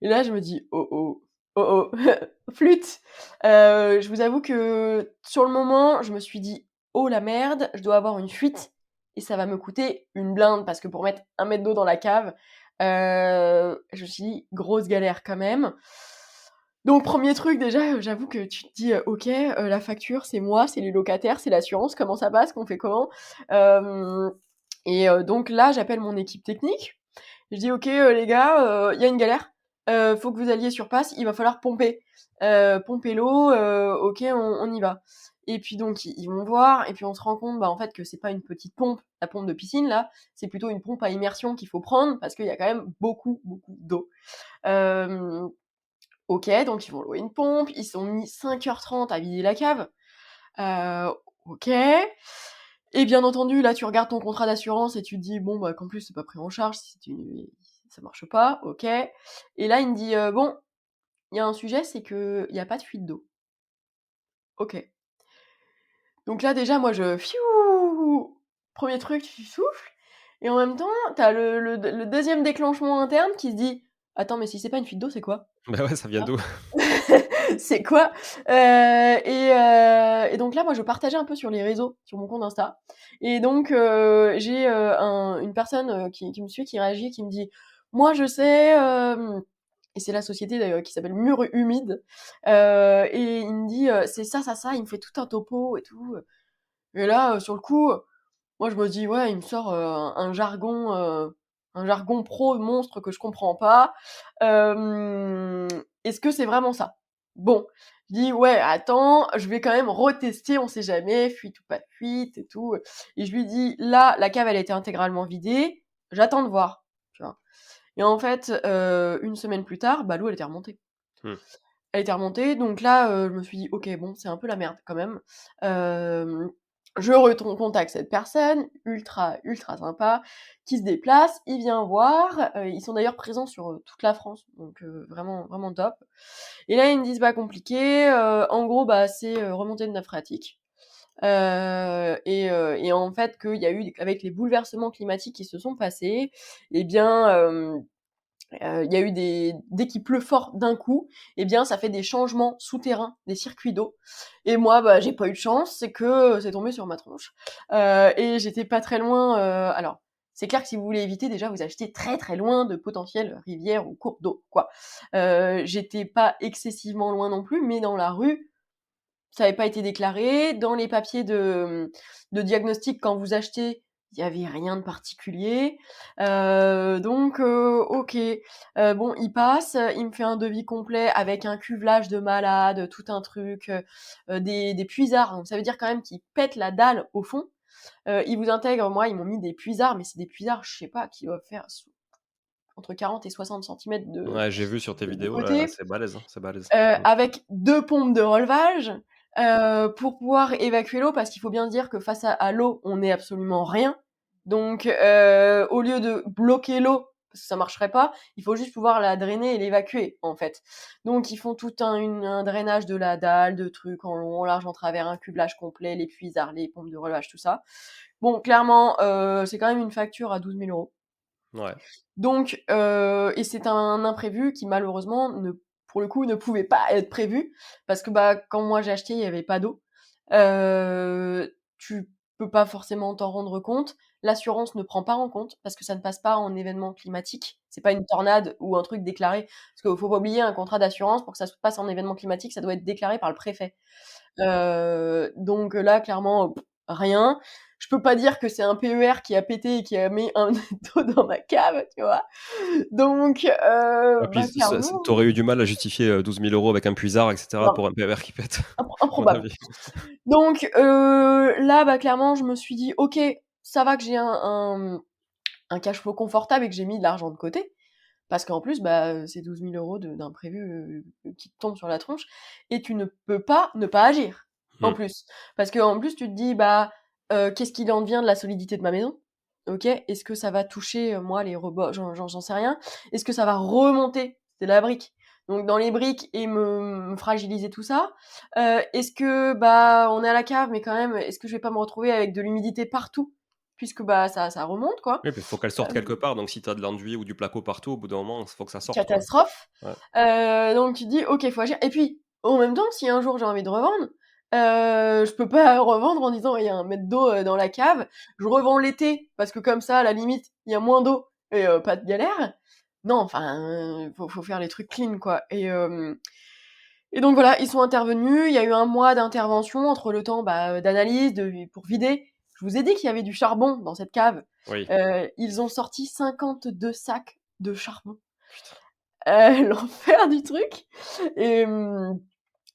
Et là, je me dis: «Oh oh, oh oh, flûte!» Je vous avoue que sur le moment, je me suis dit: «Oh la merde, je dois avoir une fuite et ça va me coûter une blinde» parce que pour mettre 1 mètre d'eau dans la cave, je me suis dit: «Grosse galère quand même». Donc premier truc déjà, j'avoue que tu te dis: «OK, la facture, c'est moi, c'est les locataires, c'est l'assurance, comment ça passe? Qu'on fait comment?» hem donc là, j'appelle mon équipe technique. Je dis: «OK, les gars, il y a une galère, faut que vous alliez sur place, il va falloir pomper l'eau, OK, on y va». Et puis donc ils vont voir et puis on se rend compte, bah, en fait, que c'est pas une petite pompe, la pompe de piscine là, c'est plutôt une pompe à immersion qu'il faut prendre parce qu'il y a quand même beaucoup, beaucoup d'eau. Hem, OK, donc ils vont louer une pompe, ils ont mis 5h30 à vider la cave. OK. Et bien entendu, là, tu regardes ton contrat d'assurance et tu te dis, bon, bah, qu'en plus, c'est pas pris en charge, ça marche pas, ok. Et là, il me dit, bon, il y a un sujet, c'est qu'il n'y a pas de fuite d'eau. Ok. Donc là, déjà, moi, fiou, premier truc, tu souffles. Et en même temps, t'as le deuxième déclenchement interne qui se dit, attends, mais si c'est pas une fuite d'eau, c'est quoi? Bah ouais, ça vient d'où? C'est quoi? Et donc là, moi, je partageais un peu sur les réseaux, sur mon compte Insta. Et donc, j'ai une personne qui me suit, qui réagit, qui me dit, moi, je sais, et c'est la société d'ailleurs qui s'appelle Mur Humide, et il me dit, c'est ça, ça, ça, il me fait tout un topo et tout. Et là, sur le coup, moi, je me dis, ouais, il me sort un jargon pro monstre que je comprends pas. Est-ce que c'est vraiment ça? Bon, je dis, ouais, attends, je vais quand même retester, on sait jamais, fuite ou pas fuite et tout. Et je lui dis, là, la cave, elle a été intégralement vidée, j'attends de voir, tu vois. Et en fait, une semaine plus tard, bah, l'eau, elle était remontée. Mmh. Elle était remontée, donc là, je me suis dit: «OK, bon, c'est un peu la merde quand même». Hem, je recontacte cette personne, ultra, ultra sympa, qui se déplace, il vient voir, ils sont d'ailleurs présents sur, toute la France, donc vraiment, vraiment top. Et là, ils me disent: «Bah, compliqué, en gros, bah, c'est, remontée de nappe phréatique». Et en fait, qu'il y a eu avec les bouleversements climatiques qui se sont passés, eh bien, il y a eu dès qu'il pleut fort d'un coup, eh bien, ça fait des changements souterrains des circuits d'eau. Et moi, bah, j'ai pas eu de chance, c'est que c'est tombé sur ma tronche. Et j'étais pas très loin. Alors, c'est clair que si vous voulez éviter, déjà, vous achetez très très loin de potentielles rivières ou cours d'eau, quoi. J'étais pas excessivement loin non plus, mais dans la rue, ça avait pas été déclaré. Dans les papiers de diagnostic, quand vous achetez, il y avait rien de particulier. Donc, OK. Bon, il passe, il me fait un devis complet avec un cuvelage de malade, tout un truc, des puisards. Donc ça veut dire quand même qu'ils pètent la dalle au fond. Ils vous intègrent, moi, ils m'ont mis des puisards, mais c'est des puisards, je sais pas, qui doivent faire entre 40 et 60 centimètres Ouais, j'ai vu sur tes de vidéos là, côté. c'est balèze, hein, c'est balèze. Avec 2 pompes de relevage, pour pouvoir évacuer l'eau, parce qu'il faut bien dire que face à l'eau, on n'est absolument rien. Donc, au lieu de bloquer l'eau, parce que ça marcherait pas, il faut juste pouvoir la drainer et l'évacuer, en fait. Donc ils font tout un drainage de la dalle, de trucs en long, en large, en travers, un cublage complet, les puisards, les pompes de relevage, tout ça. Bon, clairement, c'est quand même une facture à 12 000 €. Ouais. Donc, et c'est un imprévu qui malheureusement pour le coup, ne pouvait pas être prévu, parce que bah, quand moi j'ai acheté, il y avait pas d'eau. Tu peux pas forcément t'en rendre compte. L'assurance ne prend pas en compte parce que ça ne passe pas en événement climatique. C'est pas une tornade ou un truc déclaré. Parce qu'il faut pas oublier, un contrat d'assurance, pour que ça se passe en événement climatique, ça doit être déclaré par le préfet. Donc là, clairement, rien. Je peux pas dire que c'est un PER qui a pété et qui a mis un d'eau dans ma cave, tu vois. Donc, Et puis bah, clairement, tu aurais eu du mal à justifier, 12 000 € avec un puisard et cetera grave, pour un PER qui pète, à mon improbable. avis. Donc, là, bah, clairement, je me suis dit: «OK, ça va que j'ai un cash flow confortable et que j'ai mis de l'argent de côté». Parce qu'en plus, bah, c'est 12 000 € d'imprévu, qui te tombent sur la tronche, et tu ne peux pas ne pas agir, en Mmh. plus. Parce qu'en plus, tu te dis: «Bah, qu'est-ce qu'il en devient de la solidité de ma maison? OK, est-ce que ça va toucher, moi, les rebords?» J'en sais rien. Est-ce que ça va remonter? C'est la brique. Donc dans les briques, et me fragiliser tout ça. Est-ce que, bah, on est à la cave, mais quand même, est-ce que je vais pas me retrouver avec de l'humidité partout? Puisque, bah, ça remonte, quoi. Oui, puis il faut qu'elle sorte quelque part, donc si tu as de l'enduit ou du placo partout, au bout d'un moment, il faut que ça sorte, quoi. Catastrophe. Ouais. Donc tu dis: «OK, faut agir», et puis, en même temps, si un jour j'ai envie de revendre, je peux pas revendre en disant: «Il y a 1 mètre d'eau, dans la cave». Je revends l'été parce que comme ça, à la limite, il y a moins d'eau et pas de galère. Non, enfin, faut faire les trucs clean, quoi. Et donc voilà, ils sont intervenus. Il y a eu 1 mois d'intervention entre le temps, bah, d'analyse, pour vider. Je vous ai dit qu'il y avait du charbon dans cette cave. Oui. Ils ont sorti 52 sacs de charbon. Putain. L'enfer du truc. Et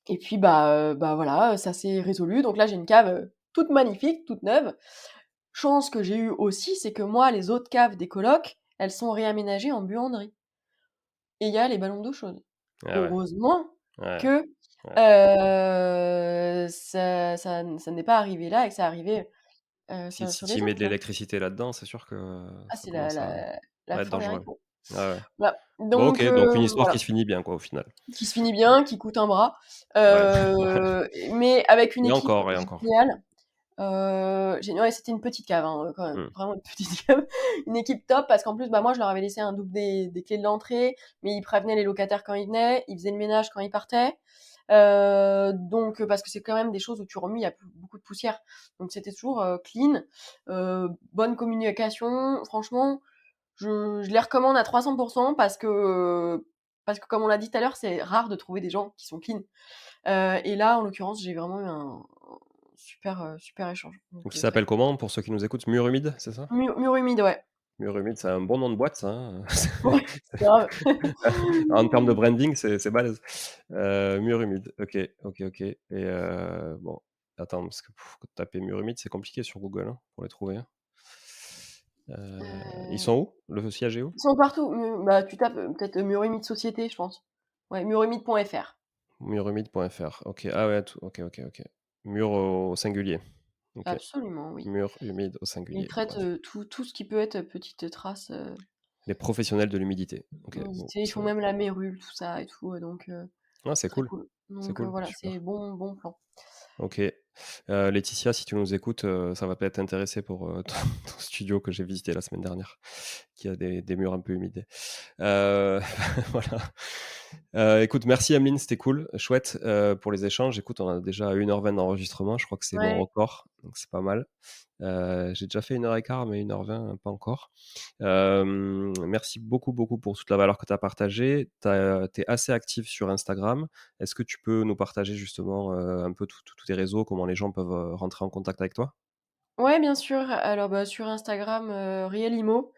et puis, bah, voilà, ça s'est résolu. Donc là, j'ai une cave, toute magnifique, toute neuve. Chance que j'ai eue aussi, c'est que moi, les autres caves des colocs, elles sont réaménagées en buanderie, et il y a les ballons d'eau chaude. Ah ouais. Heureusement Ouais, que, ouais. ça n'est pas arrivé là, et que c'est arrivé Si, sur si des tu mets de autres, ouais. l'électricité là-dedans, c'est sûr que Ah, ça c'est la commence à la la être dangereux. Fort-des-Haricots. Ouais, ouais. Voilà, Bon, ok, donc donc une histoire voilà, qui se finit bien, quoi, au final. qui se finit bien, qui coûte un bras, Ouais. mais avec une Et équipe encore, et encore. géniale. Ouais, c'était une petite cave, hein, quand même, Hmm. vraiment une petite cave. Une équipe top parce qu'en plus, bah, moi, je leur avais laissé un double des clés de l'entrée, mais ils prévenaient les locataires quand ils venaient, ils faisaient le ménage quand ils partaient. Donc, parce que c'est quand même des choses où tu remues, il y a beaucoup de poussière. Donc, c'était toujours clean, bonne communication. Franchement, je les recommande à 300% parce que comme on l'a dit tout à l'heure, c'est rare de trouver des gens qui sont clean. Et là, en l'occurrence, j'ai vraiment eu un super échange. Donc, Donc, il très s'appelle cool. comment, pour ceux qui nous écoutent? Mur humide, c'est ça? Mur humide, ouais. Mur humide, c'est un bon nom de boîte, ça, hein. Ouais, grave. En termes de branding, c'est balèze. Mur humide, ok, ok, ok. Et bon, attends, parce que taper mur humide, c'est compliqué sur Google, hein, pour les trouver, hein. Ils Euh, sont où? Le siège est où? Ils sont partout. Bah, tu tapes peut-être Mur humide société, je pense. Ouais, murhumide.fr. Murhumide.fr. Ok, ah ouais, ok, ok, ok. Mur au singulier. Ok. Absolument, oui. Mur humide au Ils singulier. traitent Bref. tout ce qui peut être petite trace Les professionnels de l'humidité. Ok, bon, d'humidité. Ils font même la mérule, tout ça et tout. Donc, ah, c'est très cool. cool. C'est Donc, cool, voilà, c'est super. bon plan. Ok. Laetitia, si tu nous écoutes, ça va peut-être t'intéresser pour ton studio que j'ai visité la semaine dernière, qui a des murs un peu humides. Voilà. Écoute, merci Emeline, c'était cool, chouette pour les échanges. Écoute, on a déjà 1h20 d'enregistrement, je crois que c'est mon Ouais. record, donc c'est pas mal. J'ai déjà fait 1h15, mais 1h20, pas encore. Merci beaucoup, beaucoup pour toute la valeur que tu as partagée. Tu es assez actif sur Instagram. Est-ce que tu peux nous partager justement un peu tous tes réseaux, comment les gens peuvent rentrer en contact avec toi? Ouais, bien sûr. Alors, bah, sur Instagram, Realimo,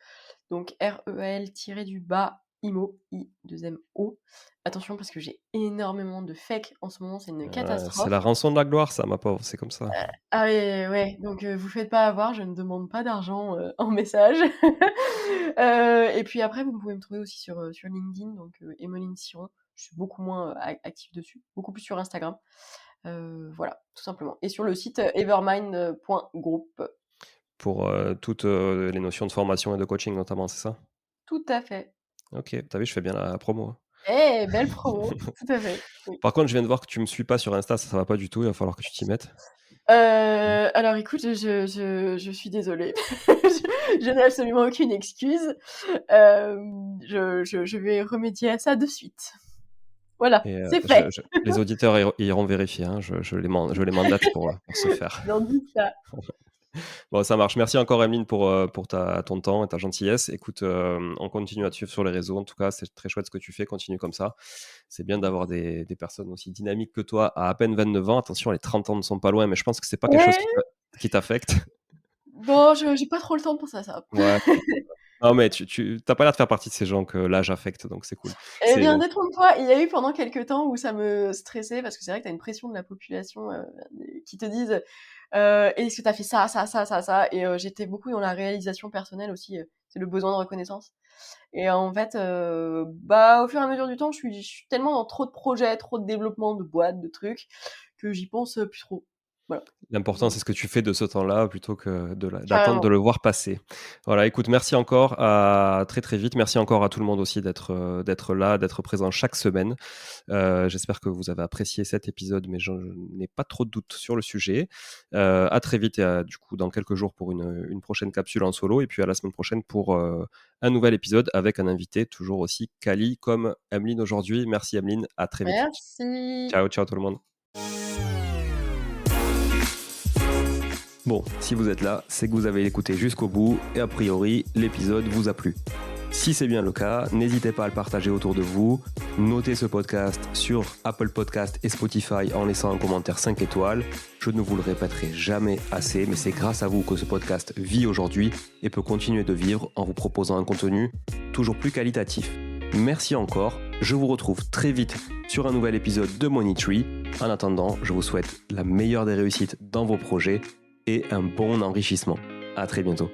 donc REL-du-bas IMO, I2MO. Attention parce que j'ai énormément de fake en ce moment, c'est une C'est catastrophe. la rançon de la gloire, ça, ma pauvre, c'est comme ça. Ah ouais, ouais, donc vous faites pas avoir, je ne demande pas d'argent en message. Et puis après, vous pouvez me trouver aussi sur LinkedIn, donc Emmeline Siron. Je suis beaucoup moins active dessus, beaucoup plus sur Instagram. Voilà, tout simplement. Et sur le site evermind.group. Pour toutes les notions de formation et de coaching notamment, c'est ça? Tout à fait. Ok, t'as vu, je fais bien la promo, hein. Eh, belle promo, tout à fait. Oui. Par contre, je viens de voir que tu me suis pas sur Insta, ça va pas du tout, il va falloir que tu t'y mettes. Alors écoute, je suis désolée. Je n'ai absolument aucune excuse. Je vais remédier à ça de suite. Voilà, Et c'est fait. les auditeurs iront vérifier, hein, je les mandate pour ce faire. N'en dis pas. Bon, ça marche. Merci encore, Emeline, pour ton temps et ta gentillesse. Écoute, on continue à te suivre sur les réseaux. En tout cas, c'est très chouette ce que tu fais. Continue comme ça. C'est bien d'avoir des personnes aussi dynamiques que toi à peine 29 ans. Attention, les 30 ans ne sont pas loin, mais je pense que c'est pas quelque chose Ouais, qui t'affecte. bon, j'ai pas trop le temps pour ça. Ouais. Non, mais tu t'as pas l'air de faire partie de ces gens que l'âge affecte, donc c'est cool. Eh C'est bien, détrompe-toi, il y a eu pendant quelques temps où ça me stressait parce que c'est vrai que t'as une pression de la population qui te disent est-ce que t'as fait ça, ça, ça, ça, ça, et j'étais beaucoup dans la réalisation personnelle aussi. C'est le besoin de reconnaissance. Et en fait, bah, au fur et à mesure du temps, je suis tellement dans trop de projets, trop de développement de boîtes, de trucs, que j'y pense plus trop. Voilà. l'important, Donc, c'est ce que tu fais de ce temps-là plutôt que d'attendre de carrément. le voir passer. Voilà, écoute, merci encore, à très très vite. Merci encore à tout le monde aussi d'être là, d'être présent chaque semaine. J'espère que vous avez apprécié cet épisode, mais je n'ai pas trop de doutes sur le sujet. À très vite et du coup dans quelques jours pour une prochaine capsule en solo, et puis à la semaine prochaine pour un nouvel épisode avec un invité toujours aussi quali comme Emeline aujourd'hui. Merci Emeline, à très vite. Merci. Ciao, ciao tout le monde. Bon, si vous êtes là, c'est que vous avez écouté jusqu'au bout et a priori, l'épisode vous a plu. Si c'est bien le cas, n'hésitez pas à le partager autour de vous. Notez ce podcast sur Apple Podcast et Spotify en laissant un commentaire 5 étoiles. Je ne vous le répéterai jamais assez, mais c'est grâce à vous que ce podcast vit aujourd'hui et peut continuer de vivre en vous proposant un contenu toujours plus qualitatif. Merci encore, je vous retrouve très vite sur un nouvel épisode de Money Tree. En attendant, je vous souhaite la meilleure des réussites dans vos projets et un bon enrichissement. À très bientôt.